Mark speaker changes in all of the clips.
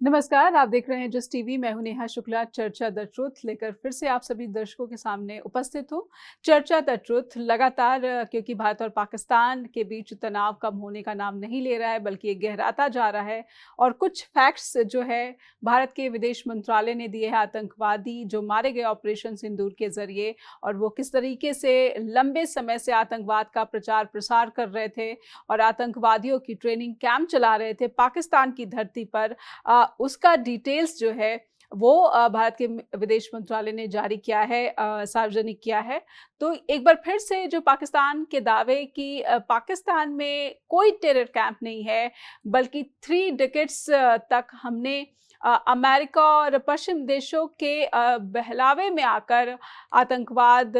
Speaker 1: नमस्कार, आप देख रहे हैं जस्ट टीवी। मैं हूं नेहा शुक्ला। चर्चा द ट्रुथ लेकर फिर से आप सभी दर्शकों के सामने उपस्थित हूं। चर्चा द ट्रुथ लगातार क्योंकि भारत और पाकिस्तान के बीच तनाव कम होने का नाम नहीं ले रहा है, बल्कि ये गहराता जा रहा है। और कुछ फैक्ट्स जो है भारत के विदेश मंत्रालय ने दिए हैं, आतंकवादी जो मारे गए ऑपरेशन सिंदूर के जरिए, और वो किस तरीके से लंबे समय से आतंकवाद का प्रचार प्रसार कर रहे थे और आतंकवादियों की ट्रेनिंग कैंप चला रहे थे पाकिस्तान की धरती पर। उसका डिटेल्स जो है वो भारत के विदेश मंत्रालय ने जारी किया है, सार्वजनिक किया है। तो एक बार फिर से जो पाकिस्तान के दावे कि पाकिस्तान में कोई टेरर कैंप नहीं है, बल्कि 3 डिकेट्स तक हमने अमेरिका और पश्चिम देशों के बहलावे में आकर आतंकवाद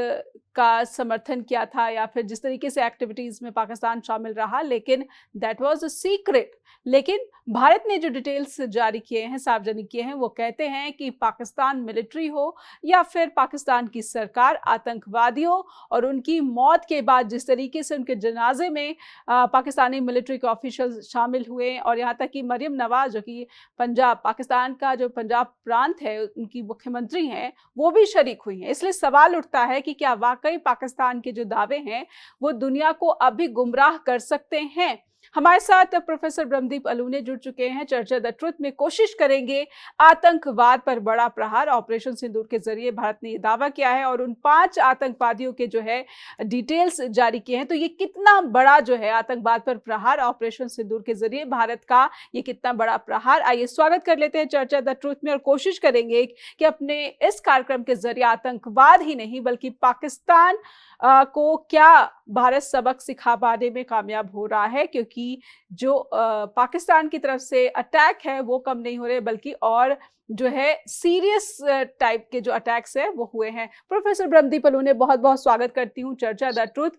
Speaker 1: का समर्थन किया था, या फिर जिस तरीके से एक्टिविटीज में पाकिस्तान शामिल रहा, लेकिन दैट वाज अ सीक्रेट। लेकिन भारत ने जो डिटेल्स जारी किए हैं, सार्वजनिक किए हैं, वो कहते हैं कि पाकिस्तान मिलिट्री हो या फिर पाकिस्तान की सरकार, आतंकवादियों और उनकी मौत के बाद जिस तरीके से उनके जनाजे में पाकिस्तानी मिलिट्री के ऑफिशियल शामिल हुए, और यहाँ तक कि मरियम नवाज जो कि पंजाब, पाकिस्तान का जो पंजाब प्रांत है, उनकी मुख्यमंत्री हैं, वो भी शरीक हुई हैं। इसलिए सवाल उठता है कि क्या वाकई पाकिस्तान के जो दावे हैं वो दुनिया को अभी गुमराह कर सकते हैं। हमारे साथ प्रोफेसर ब्रह्मदीप अलूने जुड़ चुके हैं। चर्चा द ट्रुथ में कोशिश करेंगे आतंकवाद पर बड़ा प्रहार। ऑपरेशन सिंदूर के जरिए भारत ने यह दावा किया है और उन 5 आतंकवादियों के जो है डिटेल्स जारी किए हैं। तो ये कितना बड़ा जो है आतंकवाद पर प्रहार, ऑपरेशन सिंदूर के जरिए भारत का ये कितना बड़ा प्रहार। आइए स्वागत कर लेते हैं चर्चा द ट्रुथ में और कोशिश करेंगे कि अपने इस कार्यक्रम के जरिए आतंकवाद ही नहीं बल्कि पाकिस्तान को क्या भारत सबक सिखा पाने में कामयाब हो रहा है, क्योंकि जो पाकिस्तान की तरफ से अटैक है वो कम नहीं हो रहे, बल्कि और जो है सीरियस टाइप के जो अटैक्स है वो हुए हैं। प्रोफेसर ब्रह्मदीप अलूने, बहुत बहुत स्वागत करती हूँ चर्चा द ट्रुथ।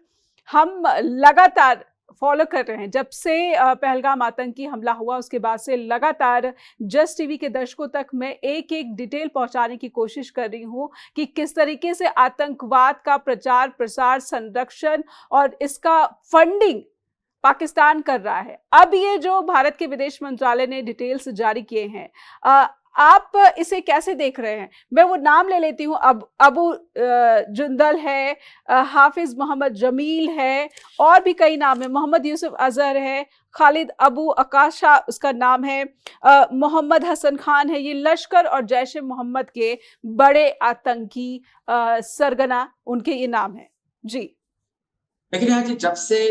Speaker 1: हम लगातार फॉलो कर रहे हैं जब से पहलगाम आतंकी हमला हुआ, उसके बाद से लगातार जस्ट टीवी के दर्शकों तक मैं एक एक डिटेल पहुंचाने की कोशिश कर रही हूं कि किस तरीके से आतंकवाद का प्रचार प्रसार, संरक्षण और इसका फंडिंग पाकिस्तान कर रहा है। अब ये जो भारत के विदेश मंत्रालय ने डिटेल्स जारी किए हैं, आप इसे कैसे देख रहे हैं? मैं वो नाम ले लेती हूँ। अब अबू जुंदल है, हाफिज मोहम्मद जमील है, और भी कई नाम है, मोहम्मद यूसुफ अजहर है, खालिद अबू अकाशा उसका नाम है, मोहम्मद हसन खान है। ये लश्कर और जैश ए मोहम्मद के बड़े आतंकी सरगना उनके ये नाम है जी।
Speaker 2: लेकिन यहाँ जी जब से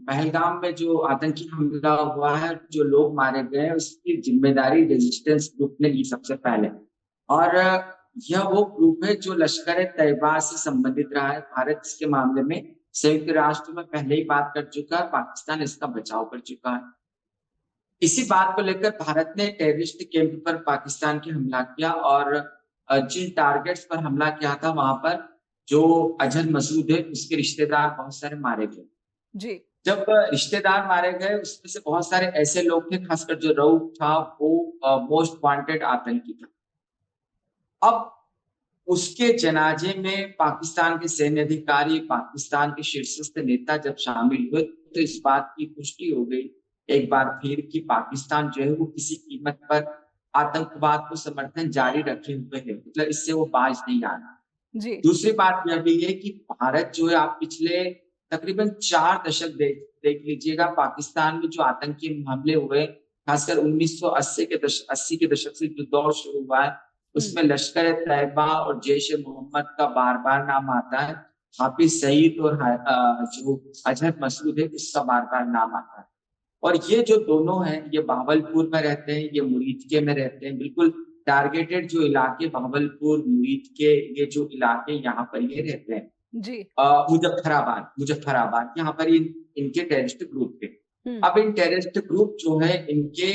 Speaker 2: पहलगाम में जो आतंकी हमला हुआ है, जो लोग मारे गए हैं, उसकी जिम्मेदारी रेजिस्टेंस ग्रुप ने ली सबसे पहले। और यह वो ग्रुप है जो लश्कर तैयबा से संबंधित रहा है। भारत इसके मामले में संयुक्त राष्ट्र में पहले ही बात कर चुका है, पाकिस्तान इसका बचाव कर चुका है। इसी बात को लेकर भारत ने टेररिस्ट कैंप पर पाकिस्तान की हमला किया, और जिन टारगेट्स पर हमला किया था वहां पर जो अजहर मसूद है उसके रिश्तेदार बहुत सारे मारे गए
Speaker 1: जी।
Speaker 2: जब रिश्तेदार मारे गए उसमें से बहुत सारे ऐसे लोग थे, खासकर जो रऊफ था वो मोस्ट वांटेड आतंकी था। अब उसके जनाजे में पाकिस्तान के सैन्य अधिकारी, पाकिस्तान के शीर्षस्थ नेता जब शामिल हुए तो इस बात की पुष्टि हो गई एक बार फिर कि पाकिस्तान जो है वो किसी कीमत पर आतंकवाद को समर्थन जारी रखे हुए है, मतलब इससे वो बाज नहीं आ रहा।
Speaker 1: जी।
Speaker 2: दूसरी बात यह भी है कि भारत जो है, आप पिछले तकरीबन 4 दशक देख लीजिएगा, पाकिस्तान में जो आतंकी हमले हुए, खासकर 1980 के दशक से जो दौर शुरू हुआ है, उसमें लश्कर तैयबा और जैश ए मोहम्मद का बार बार नाम आता है। हाफिज सईद और जो अजहर मसूद है उसका बार बार नाम आता है। और ये जो दोनों हैं, ये बहावलपुर में रहते हैं, ये मुरीदके में रहते हैं। बिल्कुल टारगेटेड जो इलाके बहावलपुर, मुरीदके, ये जो इलाके यहाँ पर ये रहते हैं
Speaker 1: जी।
Speaker 2: मुजफ्फराबाद यहाँ पर इनके टेररिस्ट ग्रुप थे। अब इन टेररिस्ट ग्रुप जो है इनके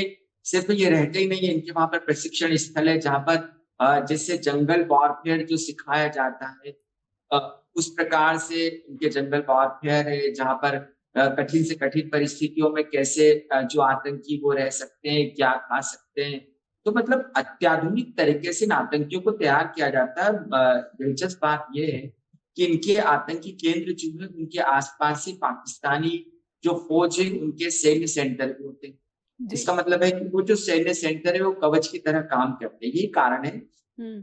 Speaker 2: सिर्फ ये रहते ही नहीं है, इनके वहां पर प्रशिक्षण स्थल है जहां पर जैसे जंगल वॉरफेयर जो सिखाया जाता है, उस प्रकार से इनके जंगल वॉरफेयर है जहां पर कठिन से कठिन परिस्थितियों में कैसे जो आतंकी वो रह सकते हैं, क्या खा सकते हैं। तो मतलब अत्याधुनिक तरीके से इन आतंकियों को तैयार किया जाता है। दिलचस्प बात यह है कि इनके आतंकी केंद्र जो है उनके आसपास से पाकिस्तानी जो फौज है उनके सैन्य सेंटर भी होते हैं।
Speaker 1: जी।
Speaker 2: इसका मतलब है कि वो जो सैन्य सेंटर है वो कवच की तरह काम करते हैं। यही कारण है
Speaker 1: हुँ,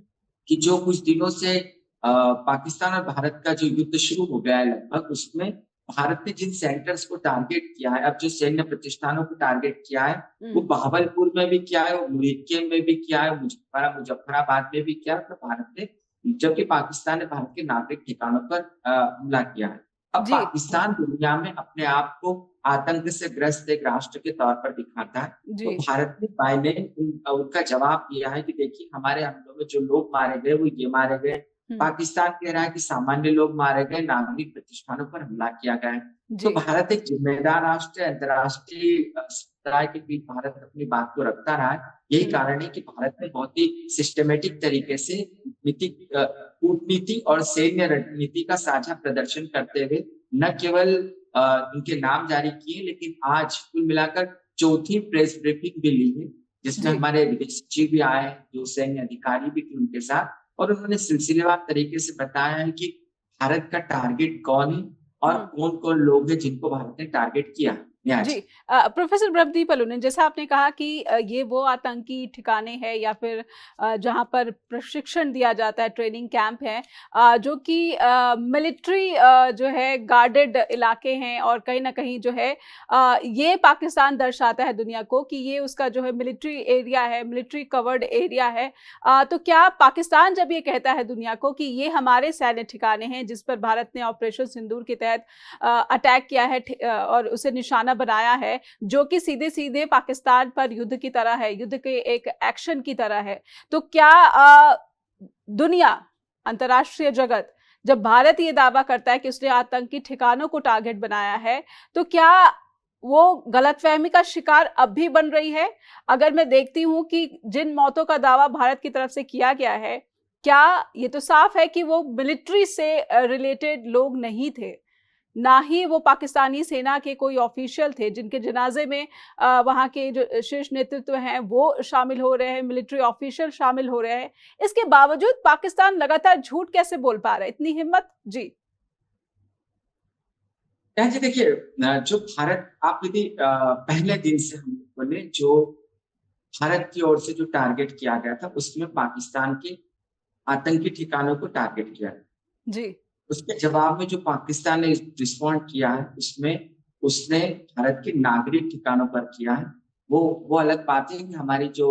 Speaker 2: कि जो कुछ दिनों से पाकिस्तान और भारत का जो युद्ध शुरू हो गया है लगभग, उसमें भारत ने जिन सेंटर्स को टारगेट किया है, अब जो सैन्य प्रतिष्ठानों को टारगेट किया है, वो
Speaker 1: हुँ।
Speaker 2: बहावलपुर में भी किया है, वो मुरीके में भी किया है, मुजफ्फराबाद में भी किया है, तो भारत ने, जबकि पाकिस्तान ने भारत के नागरिक ठिकानों पर हमला किया है। अब
Speaker 1: जी,
Speaker 2: पाकिस्तान दुनिया में अपने आप को आतंक से ग्रस्त एक राष्ट्र के तौर पर दिखाता है।
Speaker 1: जी।
Speaker 2: तो भारत ने बाय नेम उनका जवाब दिया है कि देखिए हमारे हमलों में जो लोग मारे गए वो ये मारे गए।
Speaker 1: हुँ,
Speaker 2: पाकिस्तान कह रहा है कि सामान्य लोग मारे गए, नागरिक प्रतिष्ठानों पर हमला किया गया है। तो
Speaker 1: जी,
Speaker 2: भारत एक जिम्मेदार राष्ट्र है, अंतर्राष्ट्रीय समुदाय के बीच भारत अपनी बात को रखता रहा है। यही
Speaker 1: हुँ,
Speaker 2: कारण है कि भारत ने बहुत ही सिस्टमैटिक तरीके से कूटनीति और सैन्य रणनीति का साझा प्रदर्शन करते हुए न केवल उनके नाम जारी किए, लेकिन आज कुल मिलाकर चौथी प्रेस ब्रीफिंग भी ली है, जिसमें
Speaker 1: जी।
Speaker 2: हमारे विदेश सचिव भी आए, जो सैन्य अधिकारी भी थे उनके साथ, और उन्होंने सिलसिलेवार तरीके से बताया है कि भारत का टारगेट कौन है और
Speaker 1: हुँ।
Speaker 2: कौन-कौन लोग हैं जिनको भारत ने टारगेट किया है। न्याय
Speaker 1: जी।
Speaker 2: जी।
Speaker 1: प्रोफ़ेसर ब्रह्मदीप अलोने, जैसा आपने कहा कि ये वो आतंकी ठिकाने हैं या फिर जहाँ पर प्रशिक्षण दिया जाता है, ट्रेनिंग कैंप है, जो कि मिलिट्री जो है गार्डेड इलाके हैं, और कहीं न कहीं जो है ये पाकिस्तान दर्शाता है दुनिया को कि ये उसका जो है मिलिट्री एरिया है, मिलिट्री कवर्ड एरिया है। तो क्या पाकिस्तान जब ये कहता है दुनिया को कि ये हमारे सैन्य ठिकाने हैं जिस पर भारत ने ऑपरेशन सिंदूर के तहत अटैक किया है, और उसे निशाना बनाया है, जो कि सीधे-सीधे पाकिस्तान पर युद्ध की तरह है, युद्ध के एक एक्शन की तरह है। तो क्या दुनिया, अंतर्राष्ट्रीय जगत, जब भारत ये दावा करता है कि उसने आतंकी ठिकानों को टारगेट बनाया है, तो क्या वो गलतफहमी का शिकार अब भी बन रही है? अगर मैं देखती हूँ कि जिन मौतों का दावा भारत की तरफ से किया गया है, क्या ये तो साफ है कि वो मिलिट्री से रिलेटेड लोग नहीं थे। ना ही वो पाकिस्तानी सेना के कोई ऑफिशियल थे जिनके जनाजे में वहाँ के जो शीर्ष नेतृत्व हैं वो शामिल हो रहे हैं, मिलिट्री ऑफिशियल शामिल हो रहे हैं। इसके बावजूद पाकिस्तान लगातार झूठ कैसे बोल पा रहा है? इतनी हिम्मत? जी।
Speaker 2: जी देखिए, जो भारत, आप यदि पहले दिन से हम बोले, जो भारत की ओर से जो टारगेट किया गया था, उसमें पाकिस्तान के आतंकी ठिकानों को टारगेट किया गया।
Speaker 1: जी।
Speaker 2: उसके जवाब में जो पाकिस्तान ने रिस्पॉन्ड किया है, उसमें उसने भारत के नागरिक ठिकानों पर किया है। वो अलग बात है कि हमारी जो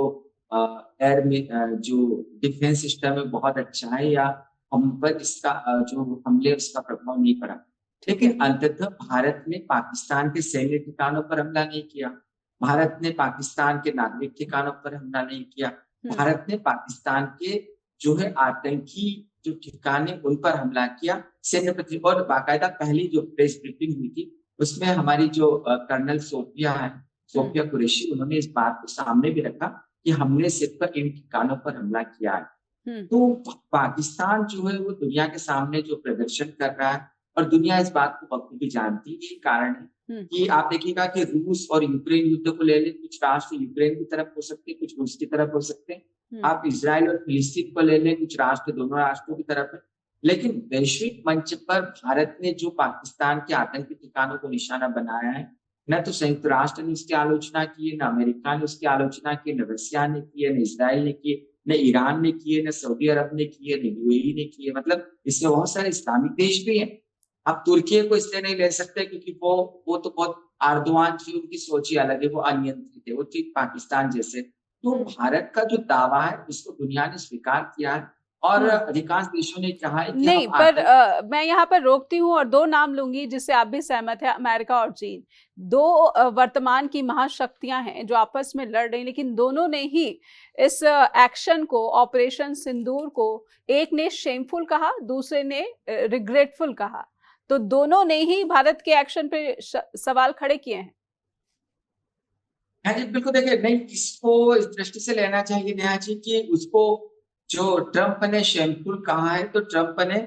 Speaker 2: एयर में जो डिफेंस सिस्टम है बहुत अच्छा है, या हम पर इसका जो हमले उसका प्रभाव नहीं पड़ा।
Speaker 1: ठीक है।
Speaker 2: लेकिन अंततः भारत ने पाकिस्तान के सैन्य ठिकानों पर हमला नहीं किया। भारत ने पाकिस्तान के नागरिक ठिकानों पर हमला नहीं किया।
Speaker 1: हुँ,
Speaker 2: भारत ने पाकिस्तान के जो है आतंकी जो ठिकाने, उन पर हमला किया। सैन्य प्रति और बाकायदा पहली जो प्रेस ब्रीफिंग हुई थी, उसमें हमारी जो कर्नल सोफिया है,
Speaker 1: हुँ,
Speaker 2: सोफिया कुरैशी, उन्होंने इस बात को सामने भी रखा कि हमने सिर्फ इन ठिकानों पर हमला किया है।
Speaker 1: हुँ,
Speaker 2: तो पाकिस्तान जो है वो दुनिया के सामने जो प्रदर्शन कर रहा है, और दुनिया इस बात को बखूबी जानती है। यही कारण है
Speaker 1: हुँ,
Speaker 2: कि आप देखिएगा कि रूस और यूक्रेन युद्ध को ले लें, कुछ राष्ट्र यूक्रेन की तरफ हो सकते हैं, कुछ रूस की तरफ हो सकते हैं।
Speaker 1: हुँ,
Speaker 2: आप इज़राइल और फिलिस्तीन को ले लें, कुछ राष्ट्र दोनों राष्ट्रों की तरफ है। लेकिन वैश्विक मंच पर भारत ने जो पाकिस्तान के आतंकी ठिकानों को निशाना बनाया है, न तो संयुक्त राष्ट्र ने उसकी आलोचना की है, न अमेरिका ने उसकी आलोचना की, न रसिया ने की है, न इज़राइल ने की है, न ईरान ने की है, न सऊदी अरब ने की है, न यूएई ने की है। मतलब इसमें बहुत सारे इस्लामिक देश भी हैं। आप तुर्की को इसलिए नहीं ले सकते क्योंकि वो तो बहुत अर्दोआन थी, उनकी सोच ही अलग है, वो अनियंत्रित है, वो ठीक पाकिस्तान जैसे। तो
Speaker 1: हुँ,
Speaker 2: भारत का जो दावा है उसको दुनिया ने स्वीकार किया है, और
Speaker 1: हुँ।
Speaker 2: अधिकांश देशों ने कहा है कि
Speaker 1: नहीं,
Speaker 2: हम
Speaker 1: पर
Speaker 2: आतंक।
Speaker 1: मैं यहाँ पर रोकती हूँ और 2 नाम लूँगी जिससे आप भी सहमत हैं, अमेरिका और चीन। 2 वर्तमान की महाशक्तियाँ हैं जो आपस में लड़ रही हैं, लेकिन दोनों ने ही इस एक्शन को, ऑपरेशन सिंदूर को, एक ने शेमफुल कहा, दूसरे ने रिग्रेटफुल कहा। तो दोनों ने ही भारत के एक्शन पे सवाल खड़े किए हैं।
Speaker 2: हाँ जी, बिल्कुल देखिए, नहीं इसको इस दृष्टि से लेना चाहिए नेहा जी कि उसको जो ट्रंप ने शेमफुल कहा है, तो ट्रंप ने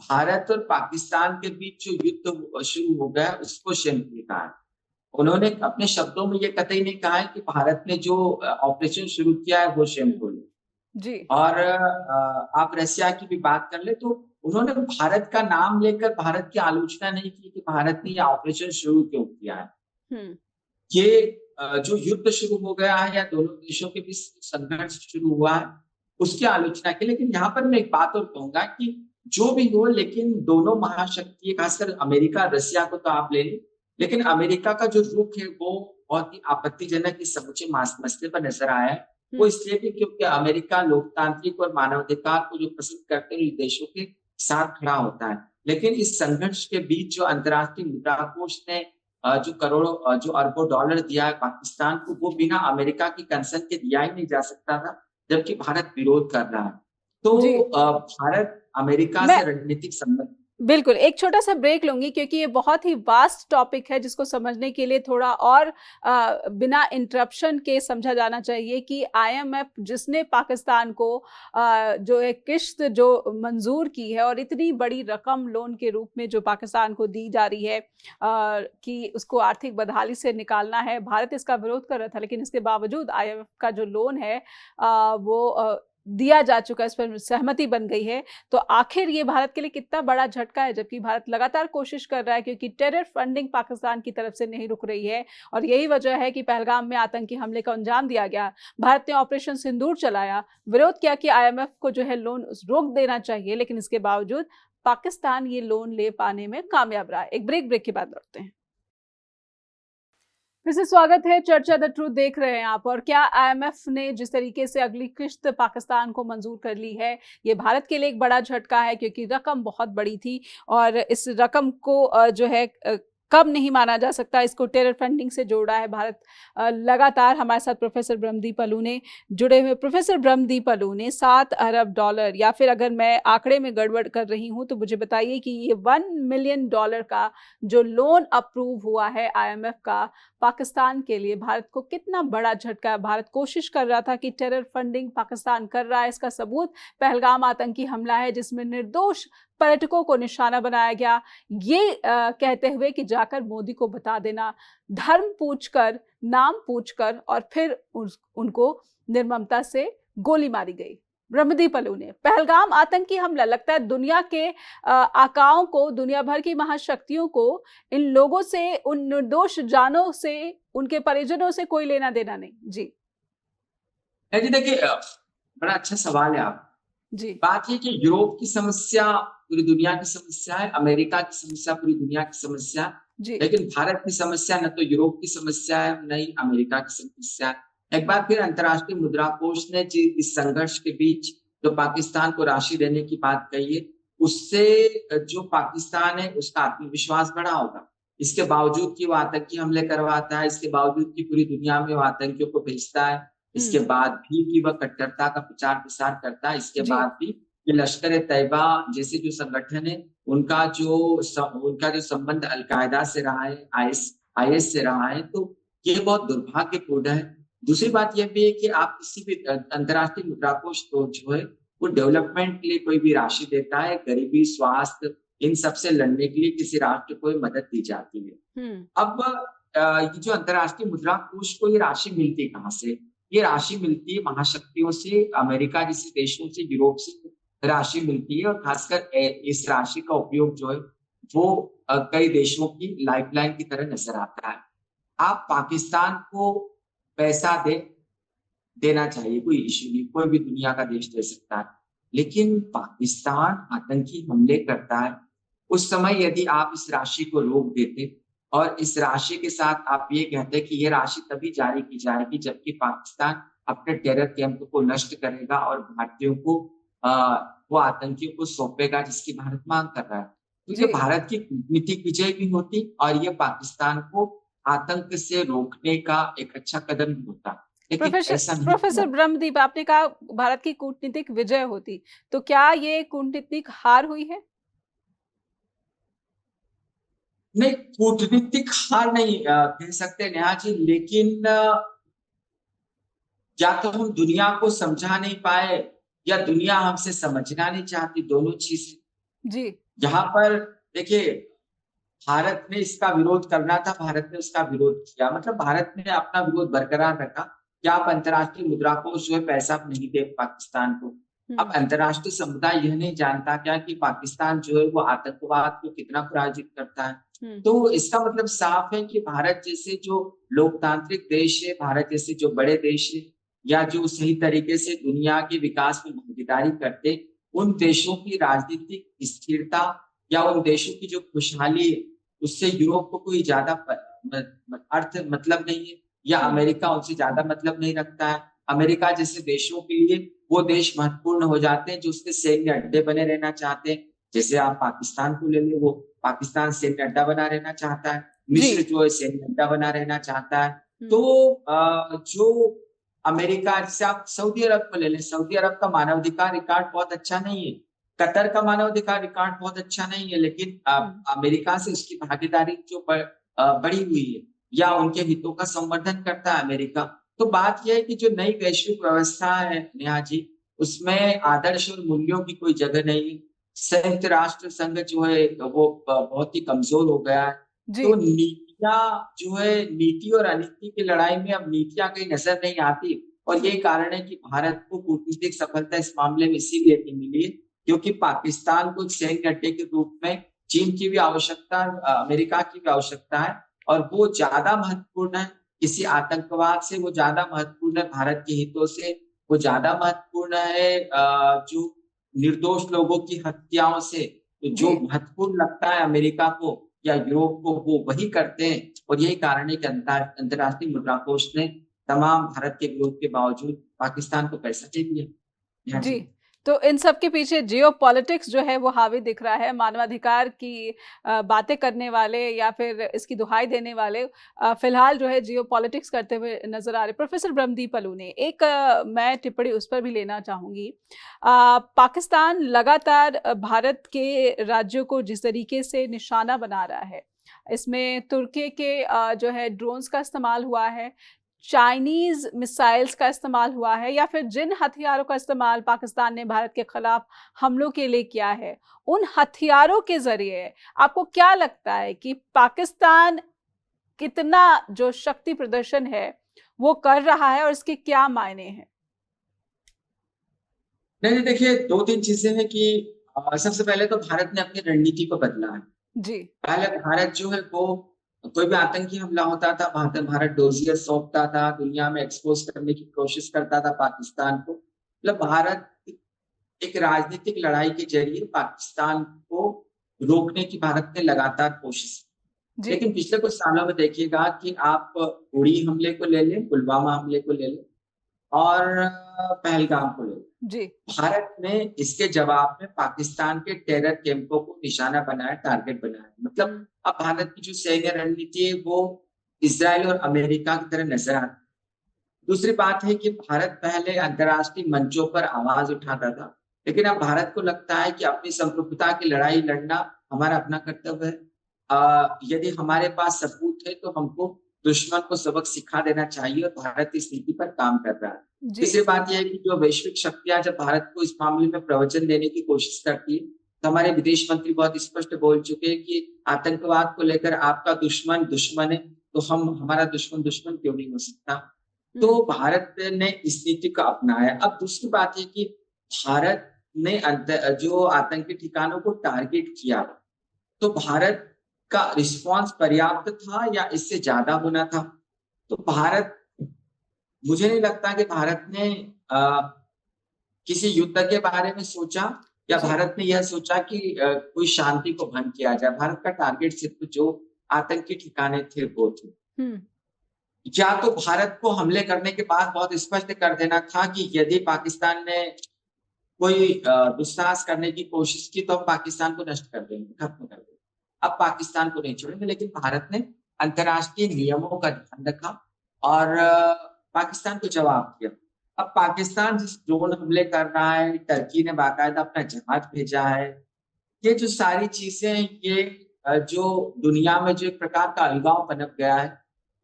Speaker 2: भारत और पाकिस्तान के बीच जो युद्ध शुरू हो गया उसको शेमफुल कहा है। उन्होंने अपने शब्दों में ये कतई नहीं कहा है कि भारत ने जो ऑपरेशन शुरू किया है वो
Speaker 1: हुँ,
Speaker 2: शेमफुल है।
Speaker 1: जी।
Speaker 2: और आप रसिया की भी बात कर ले, तो उन्होंने भारत का नाम लेकर भारत की आलोचना नहीं की कि भारत ने ये ऑपरेशन शुरू क्यों किया है।
Speaker 1: हुँ,
Speaker 2: ये जो युद्ध शुरू हो गया है या दोनों देशों के बीच संघर्ष शुरू हुआ है, उसकी आलोचना की। लेकिन यहाँ पर मैं एक बात और कहूंगा कि जो भी हो, लेकिन दोनों महाशक्ति, खासकर अमेरिका रसिया को तो आप ले लें, लेकिन अमेरिका का जो रुख है वो बहुत ही आपत्तिजनक इस समूचे मसले पर नजर आया है। वो इसलिए भी क्योंकि अमेरिका लोकतांत्रिक और मानवाधिकार को जो पसंद करते हैं देशों के साथ खड़ा होता है। लेकिन इस संघर्ष के बीच जो अंतर्राष्ट्रीय मुद्रा कोष ने जो करोड़ों जो अरबों डॉलर दिया है पाकिस्तान को, वो बिना अमेरिका की कंसर्न के दिया ही नहीं जा सकता था, जबकि भारत विरोध कर रहा है। तो भारत अमेरिका से रणनीतिक संबंध।
Speaker 1: बिल्कुल, एक छोटा सा ब्रेक लूंगी क्योंकि ये बहुत ही वास्ट टॉपिक है जिसको समझने के लिए थोड़ा और बिना इंटरप्शन के समझा जाना चाहिए कि आईएमएफ जिसने पाकिस्तान को जो एक किश्त जो मंजूर की है और इतनी बड़ी रकम लोन के रूप में जो पाकिस्तान को दी जा रही है कि उसको आर्थिक बदहाली से निकालना है, भारत इसका विरोध कर रहा था, लेकिन इसके बावजूद आईएमएफ का जो लोन है वो दिया जा चुका है, इस पर सहमति बन गई है। तो आखिर ये भारत के लिए कितना बड़ा झटका है, जबकि भारत लगातार कोशिश कर रहा है क्योंकि टेरर फंडिंग पाकिस्तान की तरफ से नहीं रुक रही है और यही वजह है कि पहलगाम में आतंकी हमले का अंजाम दिया गया। भारत ने ऑपरेशन सिंदूर चलाया, विरोध किया कि आईएमएफ को जो है लोन रोक देना चाहिए, लेकिन इसके बावजूद पाकिस्तान ये लोन ले पाने में कामयाब रहा है। एक ब्रेक के बाद लौटते हैं। फिर से स्वागत है, चर्चा द ट्रूथ देख रहे हैं आप। और क्या आईएमएफ ने जिस तरीके से अगली किश्त पाकिस्तान को मंजूर कर ली है, ये भारत के लिए एक बड़ा झटका है क्योंकि रकम बहुत बड़ी थी और इस रकम को जो है कम नहीं माना जा सकता। इसको टेरर फंडिंग से जोड़ा है भारत। लगातार हमारे साथ प्रोफेसर ब्रह्मदीप अलू ने जुड़े हुए। प्रोफेसर ब्रह्मदीप अलू ने 7 अरब डॉलर, या फिर अगर मैं आंकड़े में गड़बड़ कर रही हूं तो मुझे बताइए कि ये $1 मिलियन का जो लोन अप्रूव हुआ है आईएमएफ का पाकिस्तान के लिए, भारत को कितना बड़ा झटका है। भारत कोशिश कर रहा था कि टेरर फंडिंग पाकिस्तान कर रहा है, इसका सबूत पहलगाम आतंकी हमला है जिसमें निर्दोष पर्यटकों को निशाना बनाया गया, ये कहते हुए कि जाकर मोदी को बता देना, धर्म पूछकर, नाम पूछकर, और फिर उनको निर्ममता से गोली मारी गई। ब्रह्मदीप अलू ने पहलगाम आतंकी हमला, लगता है दुनिया के आकाओं को, दुनिया भर की महाशक्तियों को इन लोगों से, उन निर्दोष जानों से, उनके परिजनों से कोई लेना देना नहीं। जी
Speaker 2: देखिए, बड़ा अच्छा सवाल है आप
Speaker 1: जी।
Speaker 2: बात ये कि यूरोप की समस्या पूरी दुनिया की समस्या है, अमेरिका की समस्या पूरी दुनिया की समस्या, लेकिन भारत की समस्या न तो यूरोप की समस्या है न ही अमेरिका की समस्या है। एक बार फिर अंतर्राष्ट्रीय मुद्रा कोष ने इस संघर्ष के बीच जो पाकिस्तान को राशि देने की बात कही है, उससे जो पाकिस्तान है उसका आत्मविश्वास बढ़ा होगा। इसके बावजूद कि वो आतंकी हमले करवाता है, इसके बावजूद कि पूरी दुनिया में वो आतंकियों को भेजता है, इसके बाद भी कि वह कट्टरता का प्रचार प्रसार करता है, इसके बाद भी कि लश्कर तैयबा जैसे जो संगठन है उनका जो संबंध अलकायदा से रहा है, आईएस से रहा है, तो ये बहुत दुर्भाग्यपूर्ण है। दूसरी बात यह भी है कि आप किसी भी अंतर्राष्ट्रीय मुद्रा कोष तो जो है वो डेवलपमेंट के लिए कोई भी राशि देता है, गरीबी, स्वास्थ्य, इन सब से लड़ने के लिए किसी राष्ट्र को मदद दी जाती है। अब ये जो अंतर्राष्ट्रीय मुद्रा कोष को ये राशि मिलती कहाँ से? ये राशि मिलती है महाशक्तियों से, अमेरिका जैसे देशों से, यूरोप से राशि मिलती है, और खासकर इस राशि का उपयोग जो है वो कई देशों की लाइफलाइन की तरह नजर आता है। आप पाकिस्तान को पैसा देना चाहिए, कोई इश्यू नहीं, कोई भी दुनिया का देश दे सकता है, लेकिन पाकिस्तान आतंकी हमले करता है, उस समय यदि आप इस राशि को रोक देते और इस राशि के साथ आप ये कहते कि ये राशि तभी जारी की जाएगी जबकि पाकिस्तान अपने टेरर कैंप को नष्ट करेगा और भारतीयों को वो आतंकियों को सौंपेगा जिसकी भारत मांग कर रहा है, तो ये भारत की कूटनीतिक विजय भी होती और ये पाकिस्तान को आतंक से रोकने का एक अच्छा कदम भी होता।
Speaker 1: प्रोफेसर ब्रह्मदीप, आपने कहा भारत की कूटनीतिक विजय होती, तो क्या ये कूटनीतिक हार हुई है?
Speaker 2: नहीं, कूटनीतिक हार नहीं कह सकते नेहा जी, लेकिन या तो हम दुनिया को समझा नहीं पाए या दुनिया हमसे समझना नहीं चाहती, दोनों चीजें जी। यहाँ पर देखिए, भारत ने इसका विरोध करना था, भारत ने उसका विरोध किया, मतलब भारत ने अपना विरोध बरकरार रखा कि आप अंतर्राष्ट्रीय मुद्रा कोष जो है पैसा नहीं दे पाकिस्तान को। अब अंतर्राष्ट्रीय समुदाय यह नहीं जानता क्या कि पाकिस्तान जो है वो आतंकवाद को कितना प्रायोजित करता है, तो इसका मतलब साफ है कि भारत जैसे जो लोकतांत्रिक देश है, भारत जैसे जो बड़े देश है, या जो सही तरीके से दुनिया के विकास में भागीदारी करते, उन देशों की राजनीतिक स्थिरता या उन देशों की जो खुशहाली है, उससे यूरोप को कोई ज्यादा अर्थ मतलब नहीं है, या अमेरिका उनसे ज्यादा मतलब नहीं रखता है। अमेरिका जैसे देशों के लिए वो देश महत्वपूर्ण हो जाते हैं जो उसके सैन्य अड्डे बने रहना चाहते हैं। जैसे आप पाकिस्तान को ले लो, वो पाकिस्तान सैन्य अड्डा बना रहना चाहता है, मिस्र
Speaker 1: जी।
Speaker 2: जो है सैन्य अड्डा बना रहना चाहता है। तो जो अमेरिका, जैसे आप सऊदी अरब को ले लें, सऊदी अरब का मानवाधिकार रिकॉर्ड बहुत अच्छा नहीं है, कतर का मानवाधिकार रिकॉर्ड बहुत अच्छा नहीं है, लेकिन अमेरिका से उसकी भागीदारी जो बढ़ी हुई है, या उनके हितों का संवर्धन करता है अमेरिका। तो बात यह है कि जो नई वैश्विक व्यवस्था है नेहा जी, उसमें आदर्श और मूल्यों की कोई जगह नहीं है। संयुक्त राष्ट्र संघ जो है वो बहुत ही कमजोर हो गया है।
Speaker 1: जी।
Speaker 2: तो नीतियां जो है, नीति और अनीति की लड़ाई में अब नीतियां कहीं नजर नहीं आती, और यही कारण है कि भारत को कूटनीतिक सफलता इस मामले में इसीलिए नहीं मिली है क्योंकि पाकिस्तान को एक सैन्य अड्डे के रूप में चीन की भी आवश्यकता, अमेरिका की भी आवश्यकता है, और वो ज्यादा महत्वपूर्ण है किसी आतंकवाद से, वो ज्यादा महत्वपूर्ण है भारत के हितों से, वो ज्यादा महत्वपूर्ण है जो निर्दोष लोगों की हत्याओं से। तो जो
Speaker 1: जी।
Speaker 2: महत्वपूर्ण लगता है अमेरिका को या यूरोप को, वो वही करते हैं, और यही कारण है कि अंतर्राष्ट्रीय मुद्रा कोष ने तमाम भारत के विरोध के बावजूद पाकिस्तान को पैसा दे दिया। हाँ
Speaker 1: जी।
Speaker 2: जी।
Speaker 1: तो इन सब के पीछे जियोपॉलिटिक्स जो है वो हावी दिख रहा है। मानवाधिकार की बातें करने वाले या फिर इसकी दुहाई देने वाले फिलहाल जो है जियोपॉलिटिक्स करते हुए नजर आ रहे। प्रोफेसर ब्रह्मदीप अलूने एक मैं टिप्पणी उस पर भी लेना चाहूंगी। पाकिस्तान लगातार भारत के राज्यों को जिस तरीके से निशाना बना रहा है, इसमें तुर्की के जो है ड्रोन्स का इस्तेमाल हुआ है, चाइनीज मिसाइल्स का इस्तेमाल हुआ है, या फिर जिन हथियारों का इस्तेमाल पाकिस्तान ने भारत के खिलाफ हमलों के लिए किया है, उन हथियारों के जरिए आपको क्या लगता है कि पाकिस्तान कितना जो शक्ति प्रदर्शन है वो कर रहा है और इसके क्या मायने हैं?
Speaker 2: नहीं, देखिए 2-3 चीजें हैं कि सबसे पहले तो भारत ने अपनी रणनीति को बदला है।
Speaker 1: जी।
Speaker 2: पहले भारत जो है वो कोई भी आतंकी हमला होता था, भारत डोजियर सौंपता था, दुनिया में एक्सपोज करने की कोशिश करता था पाकिस्तान को। मतलब भारत एक राजनीतिक लड़ाई के जरिए पाकिस्तान को रोकने की भारत ने लगातार कोशिश की।
Speaker 1: जी।
Speaker 2: लेकिन पिछले कुछ सालों में देखिएगा कि आप उड़ी हमले को ले लें, पुलवामा हमले को ले लें, और पहलगाम को ले लें।
Speaker 1: जी।
Speaker 2: भारत ने इसके जवाब में पाकिस्तान के टेरर कैंपों को निशाना बनाया, टारगेट बनाया। मतलब अब भारत की जो सैन्य रणनीति है वो इज़राइल और अमेरिका की तरह नजर आती है। दूसरी बात है कि भारत पहले अंतर्राष्ट्रीय मंचों पर आवाज उठाता था, लेकिन अब भारत को लगता है कि अपनी संप्रभुता की लड़ाई लड़ना हमारा अपना कर्तव्य है। यदि हमारे पास सबूत है तो हमको दुश्मन को सबक सिखा देना चाहिए, और भारत इस नीति पर काम कर रहा है।
Speaker 1: जी।
Speaker 2: तीसरी बात यह है कि जो वैश्विक शक्तियां जब भारत को इस मामले में प्रवचन देने की कोशिश करती है, तो हमारे विदेश मंत्री बहुत स्पष्ट बोल चुके हैं कि आतंकवाद को लेकर आपका दुश्मन दुश्मन है, तो हमारा दुश्मन दुश्मन क्यों नहीं हो सकता। तो भारत ने इस नीति को अपनाया। अब दूसरी बात है कि भारत ने जो आतंकी ठिकानों को टारगेट किया, तो भारत का रिस्पांस पर्याप्त था या इससे ज्यादा होना था। तो भारत, मुझे नहीं लगता कि भारत ने किसी युद्ध के बारे में सोचा, या
Speaker 1: जी।
Speaker 2: भारत ने यह सोचा कि कोई शांति को भंग किया जाए। भारत का टारगेट सिर्फ जो आतंकी ठिकाने थे वो थे। या तो भारत को हमले करने के बाद बहुत स्पष्ट कर देना था कि यदि पाकिस्तान ने कोई दुस्साहस करने की कोशिश की तो हम पाकिस्तान को नष्ट कर देंगे, खत्म कर देंगे। अब पाकिस्तान को नहीं छोड़ेंगे, लेकिन भारत ने अंतर्राष्ट्रीय नियमों का ध्यान रखा और पाकिस्तान को जवाब दिया। अब पाकिस्तान जिस ड्रोन हमले कर रहा है, टर्की ने बाकायदा अपना जहाज भेजा है, ये जो सारी चीजें, ये जो दुनिया में जो एक प्रकार का अलगाव पनप गया है,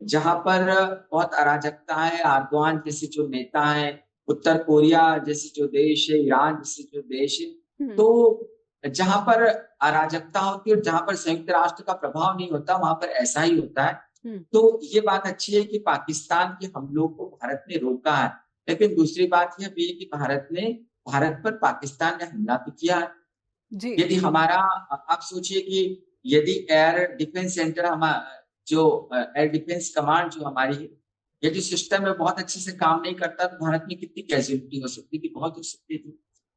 Speaker 2: जहां पर बहुत अराजकता है। एर्दोगान जैसे जो नेता है, उत्तर कोरिया जैसे जो देश है, ईरान जैसे जो देश है, तो जहां पर अराजकता होती है और जहां पर संयुक्त राष्ट्र का प्रभाव नहीं होता, वहां पर ऐसा ही होता है। तो ये बात अच्छी है कि पाकिस्तान के हमलों को भारत ने रोका है, लेकिन दूसरी बात यह भी है कि भारत पर पाकिस्तान ने हमला तो किया है।
Speaker 1: जी।
Speaker 2: यदि हमारा, आप सोचिए कि यदि एयर डिफेंस सेंटर जो एयर डिफेंस कमांड जो हमारी है, यदि सिस्टम में बहुत अच्छे से काम नहीं करता तो भारत में कितनी कैजुअलिटी हो सकती थी, बहुत हो सकती थी।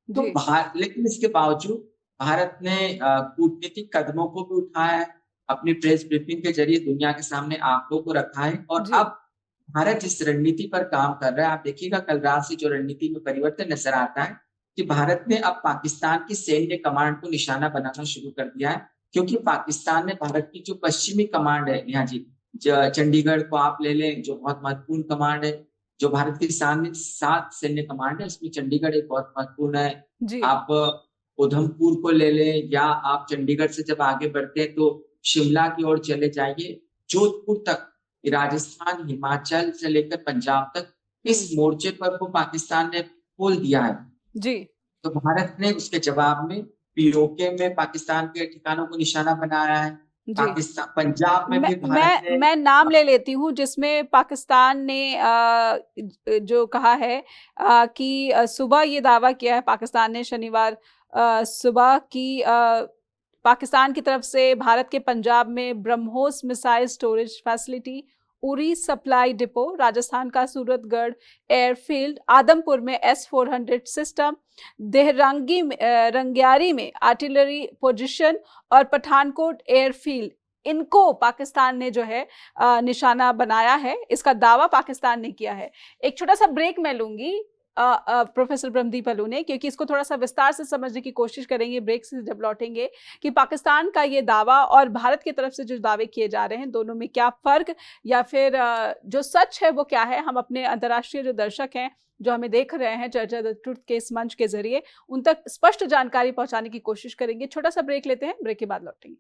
Speaker 2: तो
Speaker 1: जी,
Speaker 2: लेकिन इसके बावजूद भारत ने कूटनीतिक कदमों को भी उठाया है, अपनी प्रेस ब्रीफिंग के जरिए दुनिया के सामने आंकड़ों को रखा है और
Speaker 1: जी,
Speaker 2: अब भारत जिस रणनीति पर काम कर रहा है, आप देखिएगा कल रात से जो रणनीति में परिवर्तन नजर आता है कि भारत ने अब पाकिस्तान की सैन्य कमांड को निशाना बनाना शुरू कर दिया है, क्योंकि पाकिस्तान में भारत की जो पश्चिमी कमांड है, यहाँ जी चंडीगढ़ को आप ले लें, जो बहुत महत्वपूर्ण कमांड है, जो भारत की सामने 7 सैन्य कमांड है, उसमें चंडीगढ़ एक बहुत महत्वपूर्ण है।
Speaker 1: जी,
Speaker 2: आप उधमपुर को ले लें या आप चंडीगढ़ से जब आगे बढ़ते हैं तो शिमला की ओर चले जाइए, जोधपुर तक, राजस्थान, हिमाचल से लेकर पंजाब तक इस
Speaker 1: हुँ,
Speaker 2: मोर्चे पर वो पाकिस्तान ने खोल दिया है।
Speaker 1: जी।
Speaker 2: तो भारत ने उसके जवाब में पीओके में पाकिस्तान के ठिकानों को निशाना बनाया है।
Speaker 1: जी।
Speaker 2: पाकिस्तान पंजाब में
Speaker 1: मैं
Speaker 2: भी भारत
Speaker 1: मैं
Speaker 2: ने
Speaker 1: मैं नाम ले लेती हूँ जिसमें पाकिस्तान ने जो कहा है कि सुबह ये दावा किया है पाकिस्तान ने शनिवार सुबह की पाकिस्तान की तरफ से भारत के पंजाब में BrahMos missile storage facility, Uri supply depot, Rajasthan का सूरतगढ़ एयरफील्ड, आदमपुर में S-400 सिस्टम, रंगियारी में आर्टिलरी पोजीशन और पठानकोट एयरफील्ड, इनको पाकिस्तान ने जो है निशाना बनाया है। इसका दावा पाकिस्तान ने किया है। एक छोटा सा ब्रेक मैं लूंगी प्रोफेसर ब्रह्मदीप अलूने, क्योंकि इसको थोड़ा सा विस्तार से समझने की कोशिश करेंगे ब्रेक से जब लौटेंगे कि पाकिस्तान का ये दावा और भारत की तरफ से जो दावे किए जा रहे हैं दोनों में क्या फर्क या फिर जो सच है वो क्या है। हम अपने अंतर्राष्ट्रीय जो दर्शक हैं जो हमें देख रहे हैं चर्चा द ट्रुथ के इस मंच के जरिए, उन तक स्पष्ट जानकारी पहुंचाने की कोशिश करेंगे। छोटा सा ब्रेक लेते हैं, ब्रेक के बाद लौटेंगे।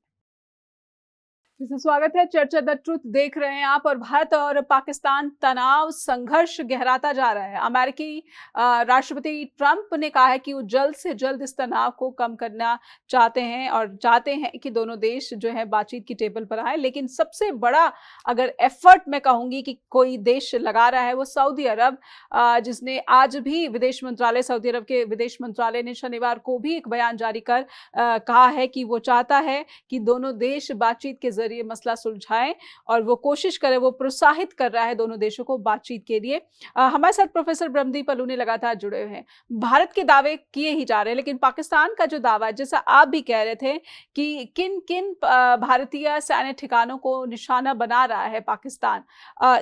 Speaker 1: फिर से स्वागत है, चर्चा द ट्रुथ देख रहे हैं आप। और भारत और पाकिस्तान तनाव संघर्ष गहराता जा रहा है। अमेरिकी राष्ट्रपति ट्रंप ने कहा है कि वो जल्द से जल्द इस तनाव को कम करना चाहते हैं और चाहते हैं कि दोनों देश जो है बातचीत की टेबल पर आए। लेकिन सबसे बड़ा अगर एफर्ट मैं कहूंगी कि कोई देश लगा रहा है वो सऊदी अरब, जिसने आज भी विदेश मंत्रालय, सऊदी अरब के विदेश मंत्रालय ने शनिवार को भी एक बयान जारी कर कहा है कि वो चाहता है कि दोनों देश बातचीत के जरिए मसला सुलझाएं और वो कोशिश करे, वो प्रोत्साहित कर रहा है दोनों देशों को बातचीत के लिए। हमारे साथ प्रोफेसर ब्रह्मदीप अलूने लगातार जुड़े हुए हैं। भारत के दावे किए ही जा रहे हैं, लेकिन पाकिस्तान का जो दावा है, जैसा आप भी कह रहे थे कि किन किन भारतीय सैन्य ठिकानों को निशाना बना रहा है पाकिस्तान।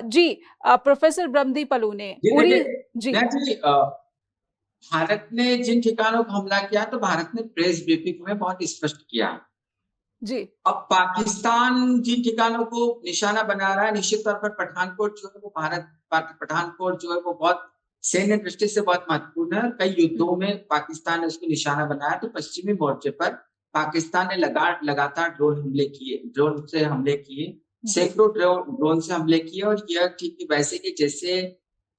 Speaker 1: जी प्रोफेसर ब्रह्मदीप अलूने,
Speaker 2: जी
Speaker 1: उरी।
Speaker 2: देखिए,
Speaker 1: जी,
Speaker 2: जी भारत ने जिन ठिकानों को हमला किया तो भारत ने प्रेस ब्रीफिंग में बहुत स्पष्ट किया है।
Speaker 1: जी,
Speaker 2: अब पाकिस्तान जिन ठिकानों को निशाना बना रहा है, निश्चित तौर पर पठानकोट जो है वो पठानकोट जो है वो बहुत सैन्य दृष्टि से बहुत महत्वपूर्ण है। कई युद्धों में पाकिस्तान ने उसको निशाना बनाया। तो पश्चिमी मोर्चे पर पाकिस्तान ने लगातार ड्रोन से हमले किए,
Speaker 1: जी,
Speaker 2: सैकड़ों ड्रोन से हमले किए। और यह ठीक वैसे ही जैसे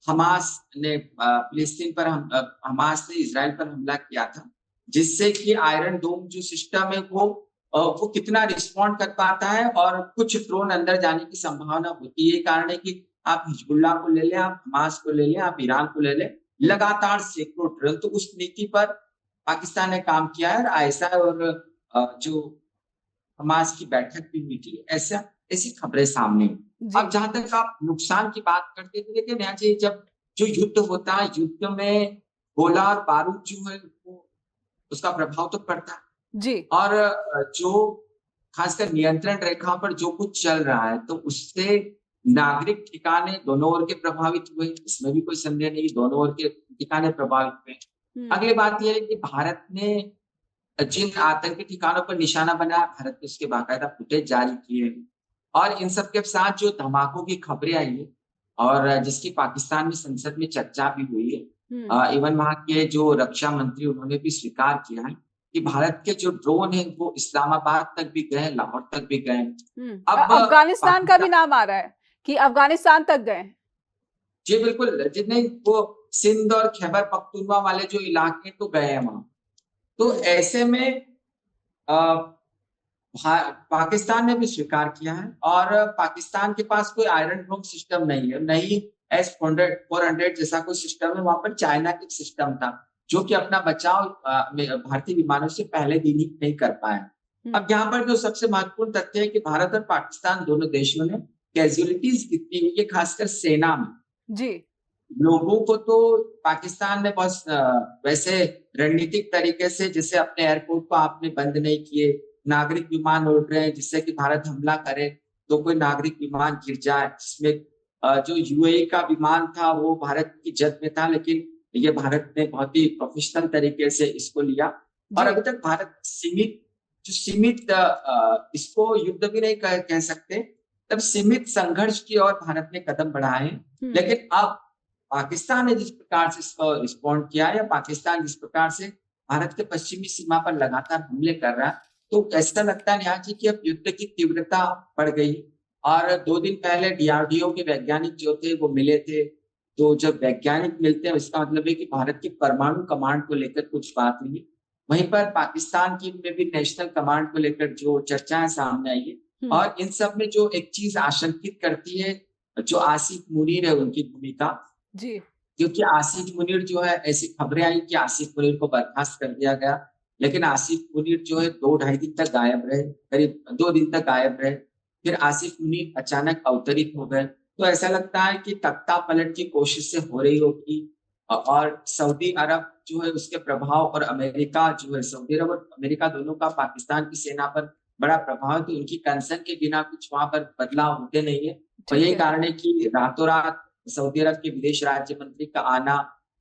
Speaker 2: हमास ने हमास ने इजराइल पर हमला किया था, जिससे कि आयरन डोम जो सिस्टम है वो कितना रिस्पॉन्ड कर पाता है और कुछ ड्रोन अंदर जाने की संभावना होती है। कारण है कि आप हिजबुल्लाह को ले लें, आप हमास को ले लें, आप ईरान को ले लें, लगातार सैकड़ों ड्रोन। तो उस नीति पर पाकिस्तान ने काम किया है। आयशा और जो हमास की बैठक भी हुई थी, ऐसी खबरें सामने।
Speaker 1: जी,
Speaker 2: अब जहां तक आप नुकसान की बात करते थे, देखिए नेहा जी, जब जो युद्ध होता है, युद्ध में गोला और बारूद जो है वो उसका प्रभाव तो पड़ता है।
Speaker 1: जी,
Speaker 2: और जो खासकर नियंत्रण रेखा पर जो कुछ चल रहा है, तो उससे नागरिक ठिकाने दोनों ओर के प्रभावित हुए, इसमें भी कोई संदेह नहीं, दोनों ओर के ठिकाने प्रभावित हुए।
Speaker 1: हम्म,
Speaker 2: अगली बात यह है कि भारत ने जिन आतंकी ठिकानों पर निशाना बनाया, भारत ने उसके बाकायदा फुटेज जारी किए हैं। और इन सब के साथ जो धमाकों की खबरें आई है और जिसकी पाकिस्तान में संसद में चर्चा भी हुई
Speaker 1: हम्म।
Speaker 2: है, इवन वहाँ के जो रक्षा मंत्री उन्होंने भी स्वीकार किया है कि भारत के जो ड्रोन हैं वो इस्लामाबाद तक भी गए, लाहौर तक भी गए। अब
Speaker 1: अफगानिस्तान का भी
Speaker 2: पाकिस्तान,
Speaker 1: नाम आ रहा है कि अफगानिस्तान तक गए।
Speaker 2: जी बिल्कुल, जितने वो सिंध और खैबर पख्तूनख्वा वाले जो इलाके तो गए हैं वहां। तो
Speaker 1: हम्म,
Speaker 2: ऐसे में अ, पाकिस्तान ने भी स्वीकार किया है। और पाकिस्तान के पास कोई आयरन ड्रोन सिस्टम नहीं है, नहीं S-400 जैसा कोई सिस्टम है। वहां पर चाइना का सिस्टम था जो कि अपना बचाव भारतीय विमानों से पहले दिन ही नहीं कर पाए। अब यहाँ पर जो सबसे महत्वपूर्ण तथ्य है कि भारत और पाकिस्तान दोनों देशों ने कैजुअलिटीज कितनी हुई है, खासकर सेना में।
Speaker 1: जी।
Speaker 2: लोगों को तो पाकिस्तान में बस वैसे रणनीतिक तरीके से, जैसे अपने एयरपोर्ट को आपने बंद नहीं किए, नागरिक विमान उड़ रहे हैं जिससे कि भारत हमला करे तो कोई नागरिक विमान गिर जाए, जिसमें जो यूएई का विमान था वो भारत की जद में था, लेकिन ये भारत ने बहुत ही प्रोफेशनल तरीके से इसको लिया। और
Speaker 1: जी।
Speaker 2: अभी तक भारत सीमित इसको युद्ध भी नहीं कह सकते, तब सीमित संघर्ष की ओर भारत ने कदम बढ़ाए हैं। लेकिन अब पाकिस्तान ने जिस प्रकार से इसको रिस्पॉन्ड किया है, या पाकिस्तान जिस प्रकार से भारत के पश्चिमी सीमा पर लगातार हमले कर रहा है, तो ऐसा लगता है नेहा जी कि अब युद्ध की तीव्रता बढ़ गई। और 2 दिन पहले डीआरडीओ के वैज्ञानिक जो थे वो मिले थे। तो जब वैज्ञानिक मिलते हैं इसका मतलब है कि भारत की परमाणु कमांड को लेकर कुछ बात हुई। वहीं पर पाकिस्तान की में भी नेशनल कमांड को लेकर जो चर्चाएं सामने आई है, और इन सब में जो एक चीज आशंकित करती है, जो आसिफ मुनीर है उनकी भूमिका।
Speaker 1: जी।
Speaker 2: क्योंकि आसिफ मुनीर जो है, ऐसी खबरें आई कि आसिफ मुनीर को बर्खास्त कर दिया गया, लेकिन आसिफ मुनीर जो है 2-2.5 दिन तक गायब रहे, करीब 2 दिन तक गायब रहे। फिर आसिफ मुनीर अचानक अवतरित हो गए। तो ऐसा लगता है कि तख्ता पलट की कोशिश से हो रही होगी। और सऊदी अरब जो है उसके प्रभाव, और अमेरिका जो है, सऊदी अरब और अमेरिका दोनों का पाकिस्तान की सेना पर बड़ा प्रभाव है, तो उनकी कंसर्न के बिना कुछ वहां पर बदलाव होते नहीं है। और यही कारण है कि रातों रात सऊदी अरब के विदेश राज्य मंत्री का आना,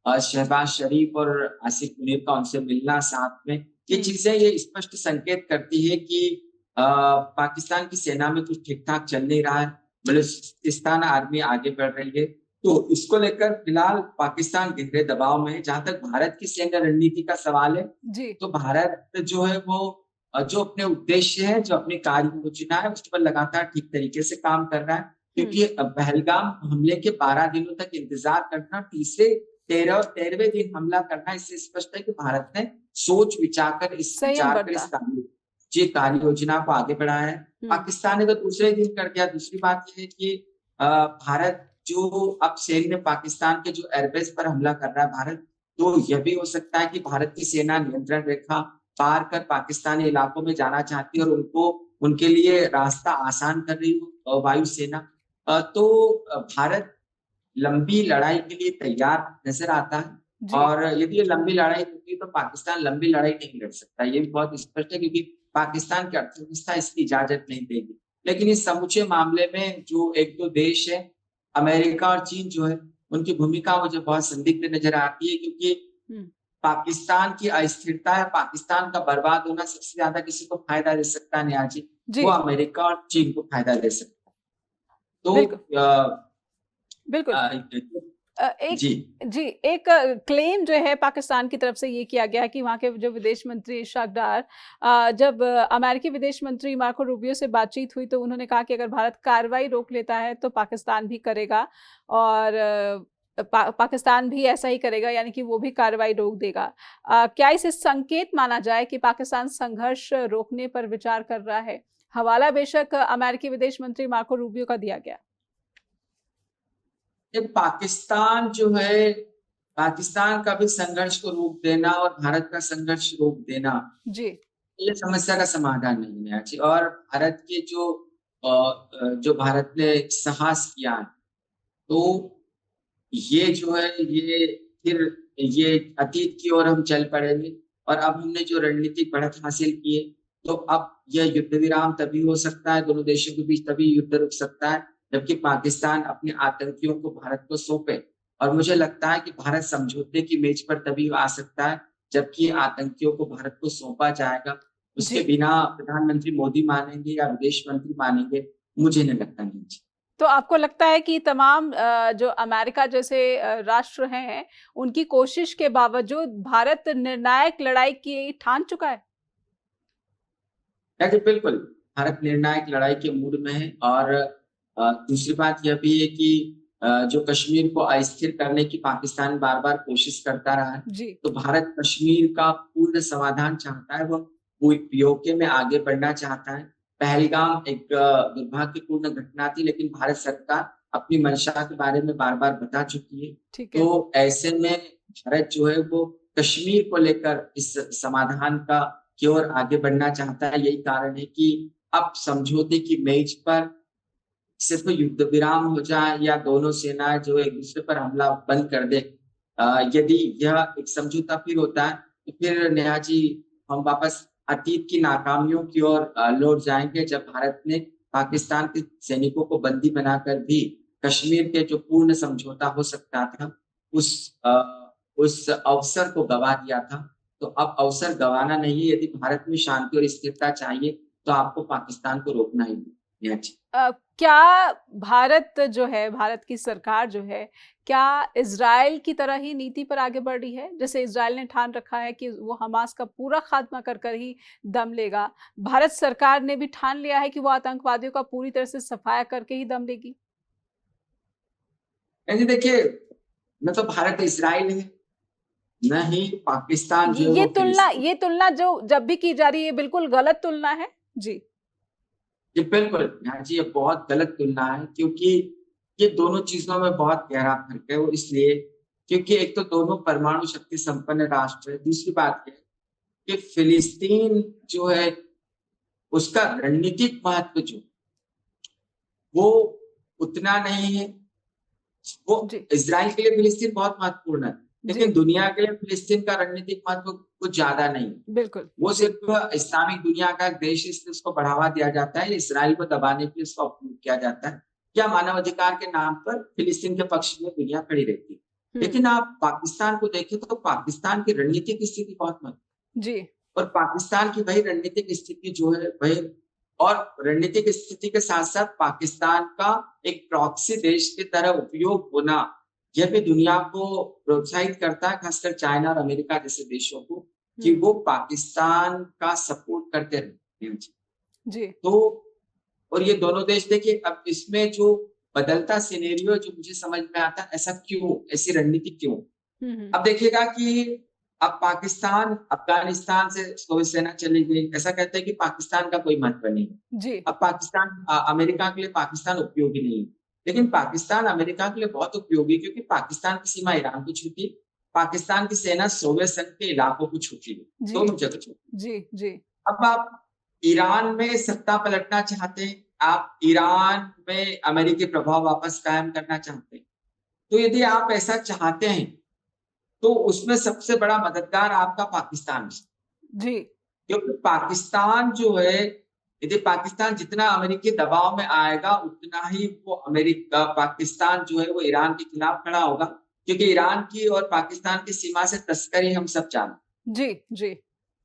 Speaker 2: शहबाज शरीफ और आसिफ मुनीर का उनसे मिलना साथ में, ये चीजें ये स्पष्ट संकेत करती है कि पाकिस्तान की सेना में कुछ ठीक ठाक चल नहीं रहा है। बलूचिस्तान आर्मी आगे बढ़ रही है, तो इसको लेकर फिलहाल पाकिस्तान गहरे दबाव में है। जहां तक भारत की सैन्य रणनीति का सवाल है, तो भारत जो है वो जो अपने उद्देश्य है, जो अपनी कार्य योजना है, उस पर लगातार ठीक तरीके से काम कर रहा है। क्योंकि पहलगाम हमले के 12 दिनों तक इंतजार करना, तीसरे 13 और 13वें दिन हमला करना, इससे स्पष्ट है कि भारत ने सोच विचार कर इस कार्य योजना को आगे बढ़ाया है। पाकिस्तान ने तो दूसरे दिन कर दिया। दूसरी बात यह है कि भारत जो अब सैन्य पाकिस्तान के जो एयरबेस पर हमला कर रहा है भारत, तो यह भी हो सकता है कि भारत की सेना नियंत्रण रेखा पार कर पाकिस्तानी इलाकों में जाना चाहती है और उनके लिए रास्ता आसान कर रही हो वायुसेना। तो भारत लंबी लड़ाई के लिए तैयार नजर आता है। और यदि ये लंबी लड़ाई होती तो पाकिस्तान लंबी लड़ाई नहीं लड़ सकता, ये भी बहुत स्पष्ट है, क्योंकि पाकिस्तान की अर्थव्यवस्था इसकी इजाजत नहीं देगी। लेकिन इस समूचे मामले में जो 1-2 देश है, अमेरिका और चीन जो है, उनकी भूमिका मुझे बहुत संदिग्ध नजर आती है। क्योंकि पाकिस्तान की अस्थिरता है, पाकिस्तान का बर्बाद होना सबसे ज्यादा किसी को फायदा दे सकता है नेहा जी, वो अमेरिका और चीन को फायदा दे सकता है। तो
Speaker 1: बिल्कुल। एक क्लेम जो है पाकिस्तान की तरफ से ये किया गया है कि वहाँ के जो विदेश मंत्री इशाक डार, जब अमेरिकी विदेश मंत्री मार्को रूबियो से बातचीत हुई तो उन्होंने कहा कि अगर भारत कार्रवाई रोक लेता है तो पाकिस्तान भी करेगा, और पाकिस्तान भी ऐसा ही करेगा, यानी कि वो भी कार्रवाई रोक देगा। क्या इसे संकेत माना जाए कि पाकिस्तान संघर्ष रोकने पर विचार कर रहा है? हवाला बेशक अमेरिकी विदेश मंत्री मार्को रूबियो का दिया गया।
Speaker 2: पाकिस्तान जो है, पाकिस्तान का भी संघर्ष को रोक देना और भारत का संघर्ष रोक देना जी, ये समस्या का समाधान नहीं है। और भारत के जो भारत ने साहस किया है, तो ये जो है ये अतीत की ओर हम चल पड़ेंगे। और अब हमने जो रणनीतिक बढ़त हासिल की है, तो अब यह युद्ध विराम तभी हो सकता है, दोनों देशों के बीच तभी युद्ध रुक सकता है जबकि पाकिस्तान अपने आतंकियों को भारत को सौंपे। और मुझे लगता है कि भारत समझौते की मेज पर तभी आ सकता है जबकि आतंकियों को भारत को सौंपा जाएगा। उसके बिना प्रधानमंत्री मोदी मानेंगे या विदेश मंत्री मानेंगे, मुझे नहीं लगता। नहीं।
Speaker 1: तो आपको लगता है कि तमाम जो अमेरिका जैसे राष्ट्र हैं, उनकी कोशिश के बावजूद भारत निर्णायक लड़ाई की ठान चुका है?
Speaker 2: बिल्कुल, भारत निर्णायक लड़ाई के मूड में है। और दूसरी बात यह भी है कि जो कश्मीर को अस्थिर करने की पाकिस्तान बार-बार कोशिश करता रहा है, तो भारत कश्मीर का पूर्ण समाधान चाहता है, वो पीओके में आगे बढ़ना चाहता है। पहलगाम एक दुर्भाग्यपूर्ण घटना थी, लेकिन भारत सरकार अपनी मंशा के बारे में बार-बार बता चुकी है। तो ऐसे में भारत जो है वो कश्मीर को लेकर इस समाधान की ओर आगे बढ़ना चाहता है। यही कारण है कि अब समझौते की मेज पर सिर्फ युद्ध विराम हो जाए या दोनों सेनाएं जो एक दूसरे पर हमला बंद कर दे, यदि यह एक समझौता फिर होता है तो फिर नेहा जी हम वापस अतीत की नाकामियों की ओर लौट जाएंगे, जब भारत ने पाकिस्तान के सैनिकों को बंदी बनाकर भी कश्मीर के जो पूर्ण समझौता हो सकता था उस उस अवसर को गवा दिया था। तो अब अवसर गवाना नहीं है। यदि भारत में शांति और स्थिरता चाहिए तो आपको पाकिस्तान को रोकना ही है नेहा जी।
Speaker 1: क्या भारत जो है, भारत की सरकार जो है, क्या इजराइल की तरह ही नीति पर आगे बढ़ रही है? जैसे इजराइल ने ठान रखा है कि वो हमास का पूरा खात्मा कर कर ही दम लेगा, भारत सरकार ने भी ठान लिया है कि वो आतंकवादियों का पूरी तरह से सफाया करके ही दम लेगी।
Speaker 2: जी देखिए, न तो भारत इजराइल है, न ही पाकिस्तान जो है
Speaker 1: ये
Speaker 2: वो
Speaker 1: तुलना
Speaker 2: फिलिस्तीन।
Speaker 1: ये तुलना जो जब भी की जा रही है बिल्कुल गलत तुलना है जी।
Speaker 2: जी बिल्कुल नेहा जी, ये बहुत गलत तुलना है, क्योंकि ये दोनों चीजों में बहुत गहरा फर्क है। और इसलिए क्योंकि एक तो दोनों परमाणु शक्ति संपन्न राष्ट्र है, दूसरी बात है कि फिलिस्तीन जो है उसका रणनीतिक महत्व जो वो उतना नहीं है। वो
Speaker 1: जी
Speaker 2: इजराइल के लिए फिलिस्तीन बहुत महत्वपूर्ण है,
Speaker 1: जी
Speaker 2: लेकिन दुनिया के लिए फिलिस्तीन का रणनीतिक महत्व कुछ ज्यादा नहीं है।
Speaker 1: बिल्कुल
Speaker 2: वो
Speaker 1: जी
Speaker 2: सिर्फ इस्लामिक दुनिया का एक देश है, इसलिए उसको बढ़ावा दिया जाता है। इसराइल को दबाने के लिए उसका उपयोग किया जाता है, या मानवाधिकार के नाम पर फिलिस्तीन के पक्ष में दुनिया खड़ी रहती है।
Speaker 1: हम्म
Speaker 2: लेकिन आप पाकिस्तान को देखें तो पाकिस्तान की रणनीतिक स्थिति बहुत महत्वपूर्ण
Speaker 1: जी
Speaker 2: है। और पाकिस्तान की वही रणनीतिक स्थिति जो है वही, और रणनीतिक स्थिति के साथ साथ पाकिस्तान का एक प्रॉक्सी देश की तरह उपयोग होना, यह भी दुनिया को प्रोत्साहित करता है, खासकर चाइना और अमेरिका जैसे देशों को, कि वो पाकिस्तान का सपोर्ट करते रहे।
Speaker 1: जी
Speaker 2: तो और ये दोनों देश देखिए, अब इसमें जो बदलता सिनेरियो जो मुझे समझ में आता है, ऐसा क्यों, ऐसी रणनीति क्यों?
Speaker 1: हम्म
Speaker 2: अब देखिएगा कि अब पाकिस्तान अफगानिस्तान से सोवियत सेना चली गई, ऐसा कहते हैं कि पाकिस्तान का कोई महत्व नहीं।
Speaker 1: जी
Speaker 2: अब पाकिस्तान अमेरिका के लिए पाकिस्तान उपयोगी नहीं है, लेकिन पाकिस्तान अमेरिका के लिए बहुत उपयोगी, क्योंकि पाकिस्तान की सीमा ईरान को छूती, पाकिस्तान की सेना सोवियत संघ के इलाकों को छूती है,
Speaker 1: जी
Speaker 2: दोनों जगह छूती।
Speaker 1: जी जी
Speaker 2: अब आप ईरान में सत्ता पलटना चाहते हैं, आप ईरान में अमेरिकी प्रभाव वापस कायम करना चाहते हैं, तो यदि आप ऐसा चाहते हैं तो उसमें सबसे बड़ा मददगार आपका पाकिस्तान है।
Speaker 1: जी
Speaker 2: क्योंकि पाकिस्तान जो है, यदि पाकिस्तान जितना अमेरिकी दबाव में आएगा उतना ही वो अमेरिका पाकिस्तान जो है वो ईरान के खिलाफ खड़ा होगा, क्योंकि ईरान की और पाकिस्तान की सीमा से तस्करी हम सब जानते
Speaker 1: जी जी
Speaker 2: हैं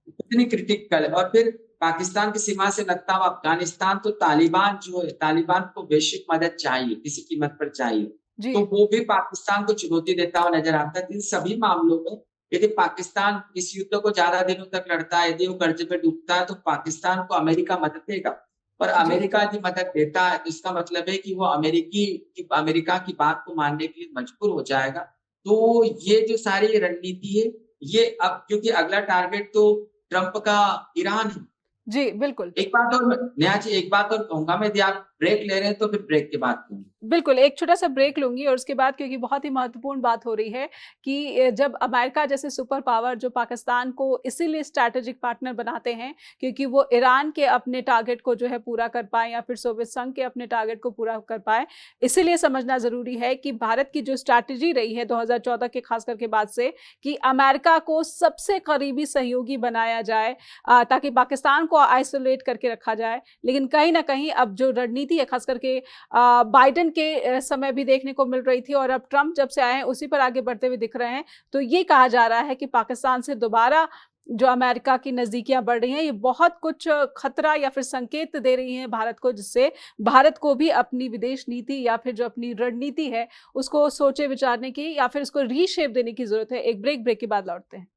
Speaker 2: कितनी क्रिटिकल है। और फिर पाकिस्तान की सीमा से लगता हुआ अफगानिस्तान, तो तालिबान जो है, तालिबान को वैश्विक मदद चाहिए, किसी कीमत पर चाहिए,
Speaker 1: जी
Speaker 2: तो वो भी पाकिस्तान को चुनौती देता हुआ नजर आता है। इन सभी मामलों में यदि पाकिस्तान इस युद्ध को ज्यादा दिनों तक लड़ता है, यदि वो कर्जे में डूबता है, तो पाकिस्तान को अमेरिका मदद देगा। और
Speaker 1: जी
Speaker 2: अमेरिका यदि मदद देता है तो इसका मतलब है कि वो अमेरिका की बात को मानने के लिए मजबूर हो जाएगा। तो ये जो सारी रणनीति है, ये अब क्योंकि अगला टारगेट तो ट्रंप का ईरान है।
Speaker 1: जी बिल्कुल
Speaker 2: एक बात और नेहा जी, एक बात और कहूंगा मैं, यदि आप ब्रेक ले रहे हैं तो फिर ब्रेक के बाद कहूंगा।
Speaker 1: बिल्कुल, एक छोटा-सा ब्रेक लूँगी और उसके बाद, क्योंकि बहुत ही महत्वपूर्ण बात हो रही है कि जब अमेरिका जैसे सुपर पावर जो पाकिस्तान को इसीलिए स्ट्रैटेजिक पार्टनर बनाते हैं, क्योंकि वो ईरान के अपने टारगेट को जो है पूरा कर पाएँ या फिर सोवियत संघ के अपने टारगेट को पूरा कर पाएँ। इसीलिए समझना ज़रूरी है कि भारत की जो स्ट्रैटेजी रही है 2014 के खास करके बाद से, कि अमेरिका को सबसे करीबी सहयोगी बनाया जाए, ताकि पाकिस्तान को आइसोलेट करके रखा जाए। लेकिन कहीं न कहीं अब जो रणनीति है खास करके बाइडेन के समय भी देखने को मिल रही थी और अब ट्रंप जब से आए हैं उसी पर आगे बढ़ते हुए दिख रहे हैं। तो ये कहा जा रहा है कि पाकिस्तान से दोबारा जो अमेरिका की नज़दीकियाँ बढ़ रही हैं, ये बहुत कुछ खतरा या फिर संकेत दे रही हैं भारत को, जिससे भारत को भी अपनी विदेश नीति या फिर जो अपनी रणनीति है उसको सोचे विचारने की या फिर उसको रीशेप देने की जरूरत है। एक ब्रेक के बाद लौटते हैं।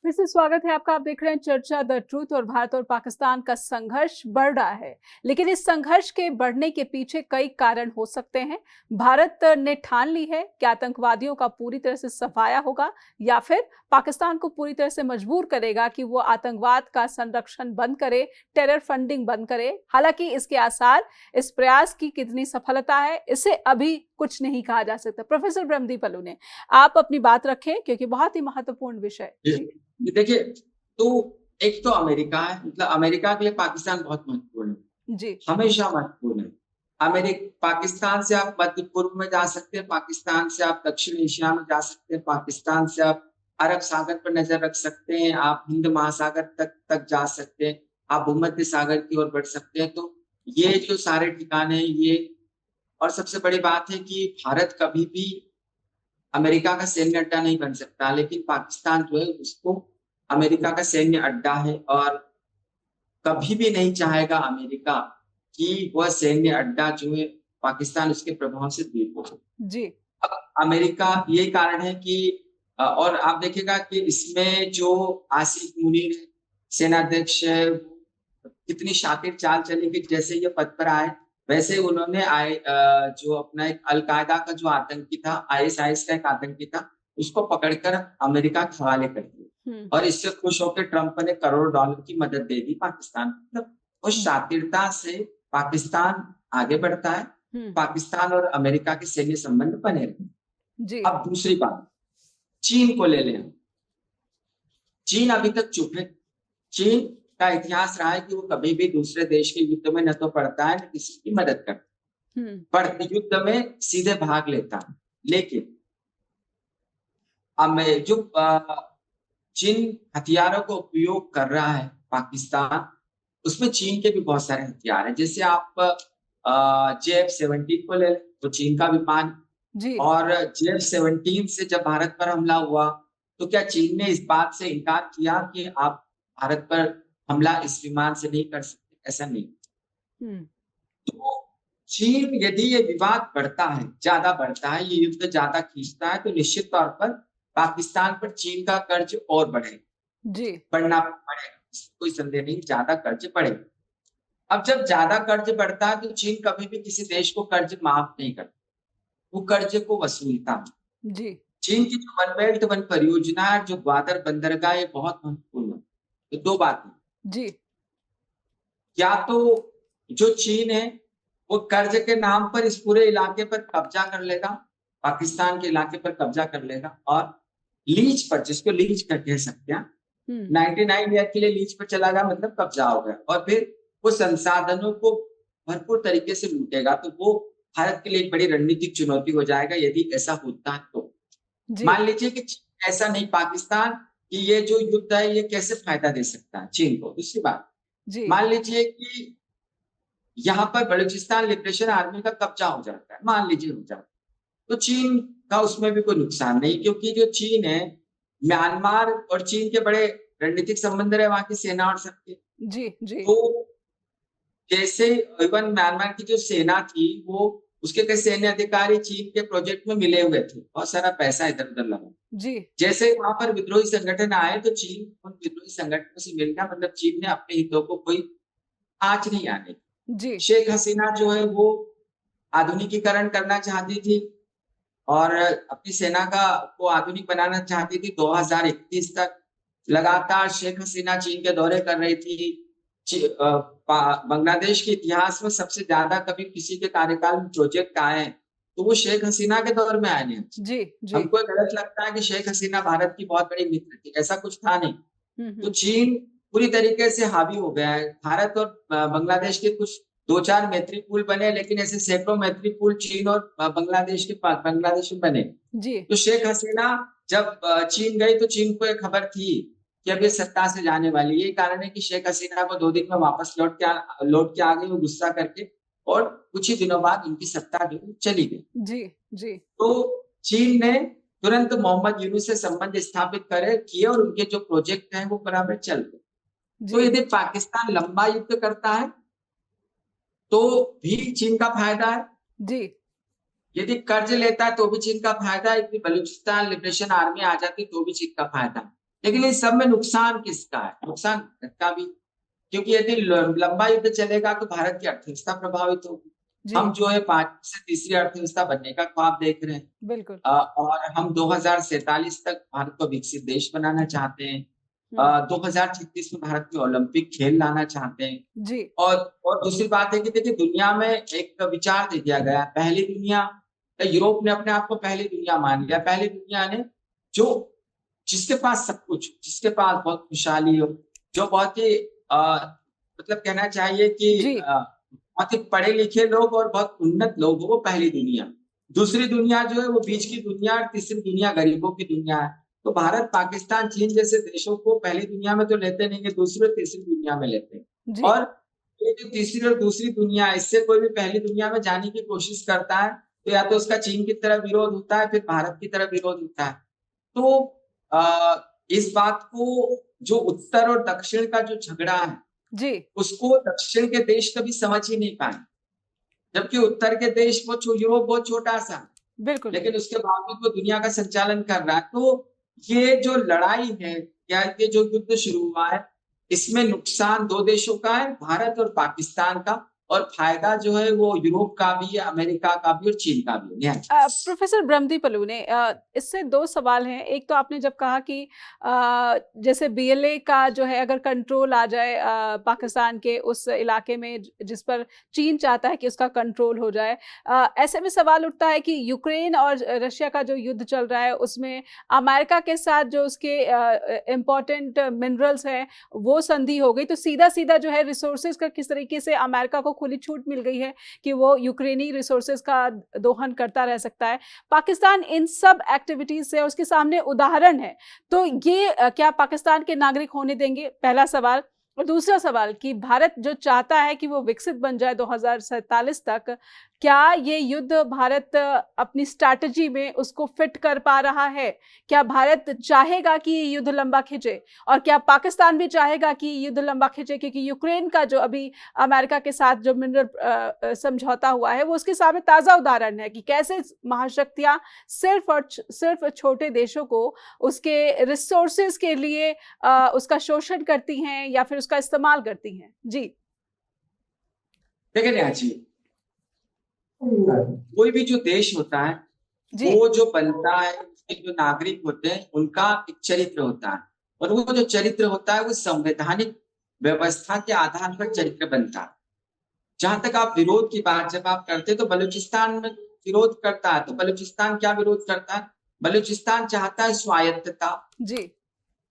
Speaker 1: फिर से स्वागत है आपका। आप देख रहे हैं चर्चा द ट्रूथ। और भारत और पाकिस्तान का संघर्ष बढ़ रहा है, लेकिन इस संघर्ष के बढ़ने के पीछे कई कारण हो सकते हैं। भारत ने ठान ली है कि आतंकवादियों का पूरी तरह से सफाया होगा, या फिर पाकिस्तान को पूरी तरह से मजबूर करेगा कि वो आतंकवाद का संरक्षण बंद करे, टेरर फंडिंग बंद करे। हालांकि इसके आसार, इस प्रयास की कितनी सफलता है, इसे अभी कुछ नहीं कहा जा सकता। प्रोफेसर ब्रह्मदीप अलूने, आप अपनी बात रखें क्योंकि बहुत ही महत्वपूर्ण विषय। जी
Speaker 2: देखिए, तो एक तो अमेरिका है, मतलब अमेरिका के लिए पाकिस्तान बहुत महत्वपूर्ण है,
Speaker 1: जी,
Speaker 2: हमेशा महत्वपूर्ण है। पाकिस्तान से आप मध्य पूर्व में जा सकते हैं, पाकिस्तान से आप दक्षिण एशिया में जा सकते हैं, पाकिस्तान से आप अरब सागर पर नज़र रख सकते हैं, आप हिंद महासागर तक जा सकते हैं, आप भूमध्य सागर की ओर बढ़ सकते हैं। तो ये जो सारे ठिकाने हैं ये, और सबसे बड़ी बात है कि भारत कभी भी अमेरिका का सैन्य अड्डा नहीं बन सकता, लेकिन पाकिस्तान जो है उसको अमेरिका का सैन्य अड्डा है, और कभी भी नहीं चाहेगा अमेरिका कि वह सैन्य अड्डा जो है पाकिस्तान उसके प्रभाव से दूर हो।
Speaker 1: जी,
Speaker 2: अब अमेरिका यही कारण है कि और आप देखिएगा कि इसमें जो आसिफ मुनीर है, सेनाध्यक्ष है, वो कितनी शातिर चाल चली कि जैसे ये पद पर आए, वैसे उन्होंने जो अपना एक अल-कायदा का जो आतंकी था, आईएसआईएस का एक आतंकी था, उसको पकड़कर अमेरिका के हवाले कर दिया।
Speaker 1: हुँ,
Speaker 2: और इससे खुश होकर ट्रंप ने करोड़ों डॉलर की मदद दे दी पाकिस्तान को। मतलब उस
Speaker 1: हुँ,
Speaker 2: शातिरता से पाकिस्तान आगे बढ़ता है,
Speaker 1: हुँ,
Speaker 2: पाकिस्तान और अमेरिका के सैन्य संबंध बने रहते हैं।
Speaker 1: जी,
Speaker 2: अब दूसरी बात, चीन को ले लें हम। चीन अभी तक चुप है। चीन का इतिहास रहा है कि वो कभी भी दूसरे देश के युद्ध में न तो पड़ता है, न किसी की मदद करता है।
Speaker 1: हुँ,
Speaker 2: पर युद्ध में सीधे भाग लेता है। लेकिन अब मैं जो जिन हथियारों का उपयोग कर रहा है पाकिस्तान, उसमें चीन के भी बहुत सारे हथियार हैं। जैसे आप JF-17 को ले लें, तो चीन का विमान,
Speaker 1: जी,
Speaker 2: और JF-17 से जब भारत पर हमला हुआ, तो क्या चीन ने इस बात से इनकार किया कि आप भारत पर हमला इस विमान से नहीं कर सकते? ऐसा नहीं।
Speaker 1: हुँ,
Speaker 2: तो चीन यदि ये विवाद बढ़ता है, ज़्यादा बढ़ता है, ये युद्ध ज़्यादा खींचता है, तो निश्चित तौर पर पाकिस्तान पर चीन का कर्ज और
Speaker 1: जी,
Speaker 2: बढ़ना पड़ेगा, इसमें कोई संदेह नहीं, ज़्यादा कर्ज बढ़ेगा। अब जब ज़्यादा कर्ज बढ़ता है, तो चीन कभी भी किसी देश को कर्ज माफ़ नहीं करता, वो कर्ज को वसूलता है।
Speaker 1: जी,
Speaker 2: चीन की जो वन बेल्ट वन परियोजना है, जो ग्वादर बंदरगाह, ये बहुत महत्वपूर्ण है। तो 2 बातें,
Speaker 1: जी,
Speaker 2: या तो जो चीन है, वो कर्ज के नाम पर इस पूरे इलाके पर कब्ज़ा कर लेगा, पाकिस्तान के इलाके पर कब्ज़ा कर लेगा, और लीज़ पर, जिसको लीज़ का कह सकते हैं,
Speaker 1: हुँ,
Speaker 2: 99 ईयर के लिए लीज़ पर चला गया, मतलब कब्ज़ा हो गया, और फिर वो संसाधनों को भरपूर तरीके से लूटेगा। तो वो भारत के लिए एक बड़ी रणनीतिक चुनौती हो जाएगा यदि ऐसा होता है तो।
Speaker 1: जी,
Speaker 2: मान लीजिए कि चीन ऐसा नहीं, पाकिस्तान कि ये जो युद्ध है ये कैसे फ़ायदा दे सकता है चीन को? दूसरी बात,
Speaker 1: जी,
Speaker 2: मान लीजिए कि यहाँ पर बलूचिस्तान लिबरेशन आर्मी का कब्ज़ा हो जाता है, मान लीजिए हो जाता है, तो चीन का उसमें भी कोई नुकसान नहीं, क्योंकि जो चीन है, म्यांमार और चीन के बड़े रणनीतिक संबंध रहे वहाँ की सेना और सबके।
Speaker 1: जी, जी,
Speaker 2: तो जैसे इवन म्यांमार की जो सेना थी, वो उसके कई सैन्य अधिकारी चीन के प्रोजेक्ट में मिले हुए थे, बहुत सारा पैसा इधर-उधर लगा।
Speaker 1: जी,
Speaker 2: जैसे वहाँ पर विद्रोही संगठन आए, तो चीन उन विद्रोही संगठनों से मिल गया, मतलब चीन ने अपने हितों को कोई आँच नहीं आने दी।
Speaker 1: जी,
Speaker 2: शेख हसीना जो है वो आधुनिकीकरण करना चाहती थी, और अपनी सेना का को आधुनिक बनाना चाहती थी। 2031 तक लगातार शेख हसीना चीन के दौरे कर रही थी। बांग्लादेश के इतिहास में सबसे ज़्यादा कभी किसी के कार्यकाल में प्रोजेक्ट आए हैं, तो वो शेख हसीना के दौर में आए हैं।
Speaker 1: जी, जी,
Speaker 2: हमको गलत लगता है कि शेख हसीना भारत की बहुत बड़ी मित्र थी, ऐसा कुछ था नहीं।
Speaker 1: हुँ,
Speaker 2: तो
Speaker 1: हुँ,
Speaker 2: चीन पूरी तरीके से हावी हो गया है। भारत और बांग्लादेश के कुछ 2-4 मैत्री पुल बने, लेकिन ऐसे सैकड़ों मैत्री पुल चीन और बांग्लादेश में बने।
Speaker 1: जी,
Speaker 2: तो शेख हसीना जब चीन गई, तो चीन को ये खबर थी कि अब ये सत्ता से जाने वाली है। यही कारण है कि शेख हसीना को 2 दिन में वापस लौट के आ गई वो गुस्सा करके, और कुछ ही दिनों बाद उनकी सत्ता जो है चली गई।
Speaker 1: जी, जी,
Speaker 2: तो चीन ने तुरंत मोहम्मद यूनूस से संबंध स्थापित किए, और उनके जो प्रोजेक्ट हैं वो बराबर चल गए। तो
Speaker 1: जी,
Speaker 2: यदि पाकिस्तान लंबा युद्ध करता है, तो भी चीन का फायदा है।
Speaker 1: जी,
Speaker 2: यदि कर्ज लेता है तो भी चीन का फायदा है, यदि बलूचिस्तान लिबरेशन आर्मी आ जाती तो भी चीन का फायदा है। लेकिन इस सब में नुकसान किसका है? नुकसान भारत का भी, क्योंकि यदि लंबा युद्ध चलेगा तो भारत की अर्थव्यवस्था प्रभावित होगी।
Speaker 1: जी,
Speaker 2: हम जो है 5 से तीसरी अर्थव्यवस्था बनने का ख्वाब देख रहे हैं।
Speaker 1: बिल्कुल,
Speaker 2: और हम 2047 तक भारत को विकसित देश बनाना चाहते हैं।
Speaker 1: हुँ,
Speaker 2: 2036 में भारत में ओलंपिक खेल लाना चाहते हैं।
Speaker 1: जी,
Speaker 2: और और दूसरी बात है कि देखिए, दुनिया में एक विचार दे दिया गया है, पहली दुनिया, यूरोप ने अपने आप को पहली दुनिया मान लिया। पहली दुनिया ने जो जिसके पास सब कुछ, जिसके पास बहुत खुशहाली हो, जो बहुत ही मतलब कहना चाहिए कि
Speaker 1: जी।
Speaker 2: बहुत ही पढ़े लिखे लोग और बहुत उन्नत लोग हो, वो पहली दुनिया। दूसरी दुनिया जो है वो बीच की दुनिया, और तीसरी दुनिया गरीबों की दुनिया है। तो भारत, पाकिस्तान, चीन जैसे देशों को पहली दुनिया में तो लेते नहीं है, दूसरी और तीसरी दुनिया में लेते हैं।
Speaker 1: जी।
Speaker 2: और ये जो तीसरी और दूसरी दुनिया है, इससे कोई भी पहली दुनिया में जाने की कोशिश करता है, तो या तो उसका चीन की तरह विरोध होता है, फिर भारत की तरह विरोध होता है। तो इस बात को, जो उत्तर और दक्षिण का जो झगड़ा है,
Speaker 1: जी।
Speaker 2: उसको दक्षिण के देश कभी समझ ही नहीं पाए। जबकि उत्तर के देश, वो यूरोप बहुत छोटा-सा,
Speaker 1: बिल्कुल।
Speaker 2: लेकिन उसके बावजूद वो दुनिया का संचालन कर रहा है। तो ये जो लड़ाई है, या ये जो युद्ध शुरू हुआ है, इसमें नुकसान 2 देशों का है, भारत और पाकिस्तान का, और फायदा जो है वो यूरोप का भी है, अमेरिका का भी और चीन का भी है।
Speaker 1: प्रोफेसर ब्रह्मदीप अलूने, इससे 2 सवाल हैं। एक तो आपने जब कहा कि जैसे बीएलए का जो है अगर कंट्रोल आ जाए पाकिस्तान के उस इलाके में जिस पर चीन चाहता है कि उसका कंट्रोल हो जाए, ऐसे में सवाल उठता है कि यूक्रेन और रशिया का जो युद्ध चल रहा है उसमें अमेरिका के साथ जो उसके इम्पोर्टेंट मिनरल्स हैं वो संधि हो गई, तो सीधा-सीधा जो है रिसोर्सेज़ का किस तरीके से अमेरिका को खुली छूट मिल गई है कि वो यूक्रेनी रिसोर्सेज़ का दोहन करता रह सकता है। पाकिस्तान इन सब एक्टिविटीज़ से उसके सामने उदाहरण है। तो ये क्या पाकिस्तान के नागरिक होने देंगे? पहला सवाल। और दूसरा सवाल कि भारत जो चाहता है कि वो विकसित बन जाए 2047 तक, क्या ये युद्ध भारत अपनी स्ट्रैटेजी में उसको फिट कर पा रहा है? क्या भारत चाहेगा कि ये युद्ध लंबा खिंचे? और क्या पाकिस्तान भी चाहेगा कि युद्ध लंबा खिंचे? क्योंकि यूक्रेन का जो अभी अमेरिका के साथ जो मिनरल समझौता हुआ है, वो उसके सामने ताज़ा उदाहरण है कि कैसे महाशक्तियाँ सिर्फ छोटे देशों को उसके रिसोर्सेज़ के लिए उसका शोषण करती हैं या फिर उसका इस्तेमाल करती हैं। जी।
Speaker 2: देखिए नेहा जी, कोई भी जो देश होता है,
Speaker 1: जी।
Speaker 2: वो जो बनता है, उसके जो नागरिक होते हैं, उनका एक चरित्र होता है, और वो जो चरित्र होता है वो संवैधानिक व्यवस्था के आधार पर चरित्र बनता है। जहां तक आप विरोध की बात जब आप करते हैं, तो बलूचिस्तान में विरोध करता है, तो बलूचिस्तान क्या विरोध करता है? बलूचिस्तान चाहता है स्वायत्तता।
Speaker 1: जी।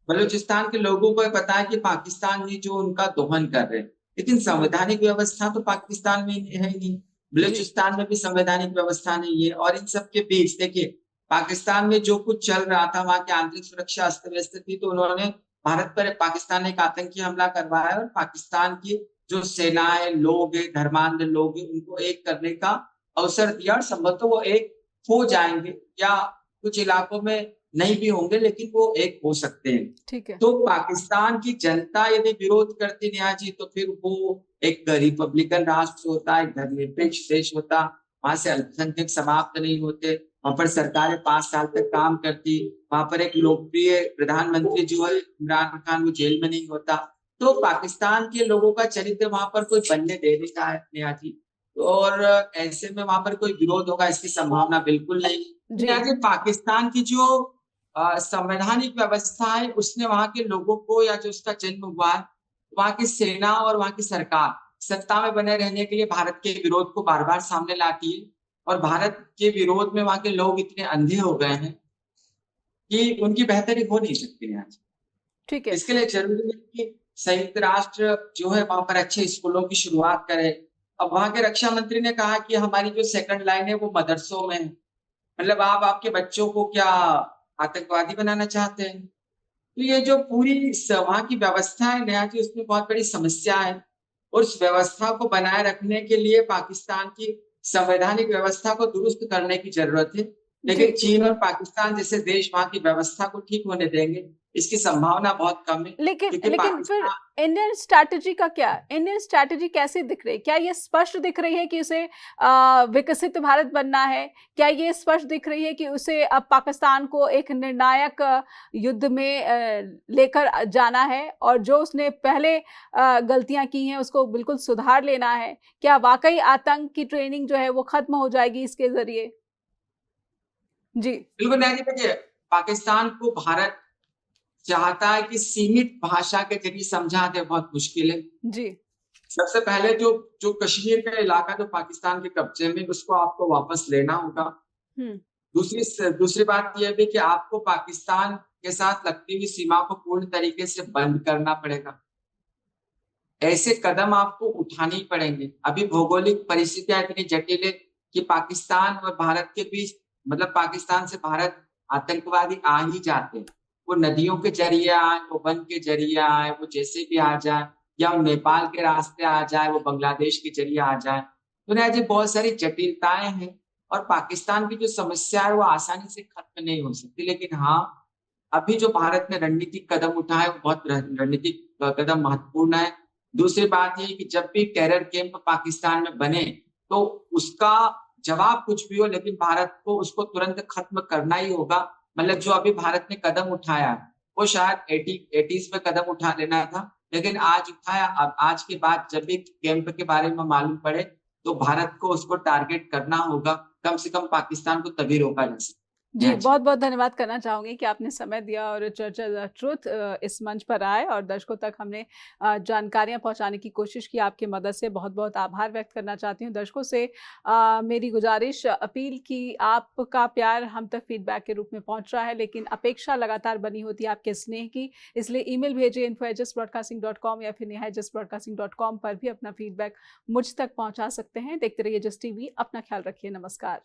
Speaker 2: बलूचिस्तान के लोगों को पता है कि पाकिस्तान ये जो उनका दोहन कर रहे हैं, लेकिन संवैधानिक व्यवस्था तो पाकिस्तान में है ही नहीं, बलूचिस्तान में भी संवैधानिक व्यवस्था नहीं है। और इन सब के बीच देखिए, पाकिस्तान में जो कुछ चल रहा था, वहां की आंतरिक सुरक्षा अस्त व्यस्त थी, तो उन्होंने भारत पर, पाकिस्तान ने एक आतंकी हमला करवाया, और पाकिस्तान की जो सेनाएं, लोग है, धर्मांध लोग है, उनको एक करने का अवसर दिया, और संभवतः वो एक हो जाएंगे, या कुछ इलाकों में नहीं भी होंगे, लेकिन वो एक हो सकते हैं।
Speaker 1: ठीक है।
Speaker 2: तो पाकिस्तान की जनता यदि विरोध करती नेहा जी, तो फिर वो एक रिपब्लिकन राष्ट्र होता, एक धर्मनिरपेक्ष देश होता, वहां से अल्पसंख्यक समाप्त नहीं होते, वहां पर सरकारें 5 साल तक काम करती, वहां पर एक लोकप्रिय प्रधानमंत्री जो है इमरान खान, वो जेल में नहीं होता। तो पाकिस्तान के लोगों का चरित्र वहां पर कोई बनने दे देता है नेहा जी, और ऐसे में वहां पर कोई विरोध होगा इसकी संभावना बिल्कुल नहीं। नेहा जी, पाकिस्तान की जो संवैधानिक व्यवस्था है, उसने वहां के लोगों को, या जो उसका जन्म हुआ है, वहां की सेना और वहां की सरकार सत्ता में बने रहने के लिए भारत के विरोध को बार बार सामने लाती है, और भारत के विरोध में वहां के लोग इतने अंधे हो गए हैं कि उनकी बेहतरी हो नहीं सकती है आज।
Speaker 1: ठीक है।
Speaker 2: इसके लिए जरूरी है कि संयुक्त राष्ट्र जो है वहां पर अच्छे स्कूलों की शुरुआत करे। अब वहां के रक्षा मंत्री ने कहा कि हमारी जो सेकंड लाइन है वो मदरसों में है। मतलब आप आपके बच्चों को क्या आतंकवादी बनाना चाहते हैं? तो ये जो पूरी वहां की व्यवस्था है नेहा जी, उसमें बहुत बड़ी समस्या है, और उस व्यवस्था को बनाए रखने के लिए पाकिस्तान की संवैधानिक व्यवस्था को दुरुस्त करने की जरूरत है। लेकिन चीन और पाकिस्तान जैसे देश वहां की व्यवस्था को ठीक होने देंगे, इसकी संभावना बहुत कम है, क्योंकि
Speaker 1: लेकिन फिर इंडियन स्ट्रैटेजी का क्या? इंडियन स्ट्रैटेजी कैसे दिख रही है? क्या ये स्पष्ट दिख रही है कि उसे विकसित भारत बनना है? क्या ये स्पष्ट दिख रही है कि उसे अब पाकिस्तान को एक निर्णायक युद्ध में लेकर जाना है, और जो उसने पहले गलतियां की हैं उसको बिल्कुल सुधार लेना है? क्या वाकई आतंक की ट्रेनिंग जो है वो खत्म हो जाएगी इसके जरिए? जी।
Speaker 2: बिल्कुल नहीं। देखिए, पाकिस्तान को भारत चाहता है कि सीमित भाषा के जरिए समझा दे, बहुत मुश्किल है।
Speaker 1: जी।
Speaker 2: सबसे पहले जो जो कश्मीर का इलाका जो पाकिस्तान के कब्जे में, उसको आपको वापस लेना होगा। दूसरी बात यह भी कि आपको पाकिस्तान के साथ लगती हुई सीमा को पूर्ण तरीके से बंद करना पड़ेगा। ऐसे कदम आपको उठाने ही पड़ेंगे। अभी भौगोलिक परिस्थितियां इतनी जटिल है कि पाकिस्तान और भारत के बीच, मतलब पाकिस्तान से भारत आतंकवादी आ ही जाते हैं। वो नदियों के जरिए आए, वो वन के जरिए आए, वो जैसे भी आ जाए, या वो नेपाल के रास्ते आ जाए, वो बांग्लादेश के जरिए आ जाए। तो ना जी बहुत सारी जटिलताएं हैं, और पाकिस्तान की जो समस्या है वो आसानी से खत्म नहीं हो सकती। लेकिन हाँ, अभी जो भारत ने रणनीतिक कदम उठाए वो बहुत रणनीतिक कदम महत्वपूर्ण है। दूसरी बात ये कि जब भी टेरर कैंप पाकिस्तान में बने तो उसका जवाब कुछ भी हो, लेकिन भारत को उसको तुरंत खत्म करना ही होगा। मतलब जो अभी भारत ने कदम उठाया वो शायद 80s में कदम उठा लेना था, लेकिन आज उठाया। अब आज के बाद जब भी कैंप के बारे में मालूम पड़े तो भारत को उसको टारगेट करना होगा। कम से कम पाकिस्तान को तभी रोका जा सकता है।
Speaker 1: जी,
Speaker 2: हाँ जी।
Speaker 1: बहुत-बहुत धन्यवाद करना चाहूँगी कि आपने समय दिया और चर्चा द ट्रुथ इस मंच पर आए और दर्शकों तक हमने जानकारियाँ पहुँचाने की कोशिश की। आपकी मदद से बहुत-बहुत आभार व्यक्त करना चाहती हूँ। दर्शकों से मेरी गुज़ारिश, अपील कि आपका प्यार हम तक फीडबैक के रूप में पहुँच रहा है, लेकिन अपेक्षा लगातार बनी होती है आपके स्नेह की। इसलिए ईमेल भेजिए info@justbroadcasting.com या फिर neha@justbroadcasting.com पर भी अपना फीडबैक मुझ तक पहुँचा सकते हैं। देखते रहिए जस्ट टीवी। अपना ख्याल रखिए। नमस्कार।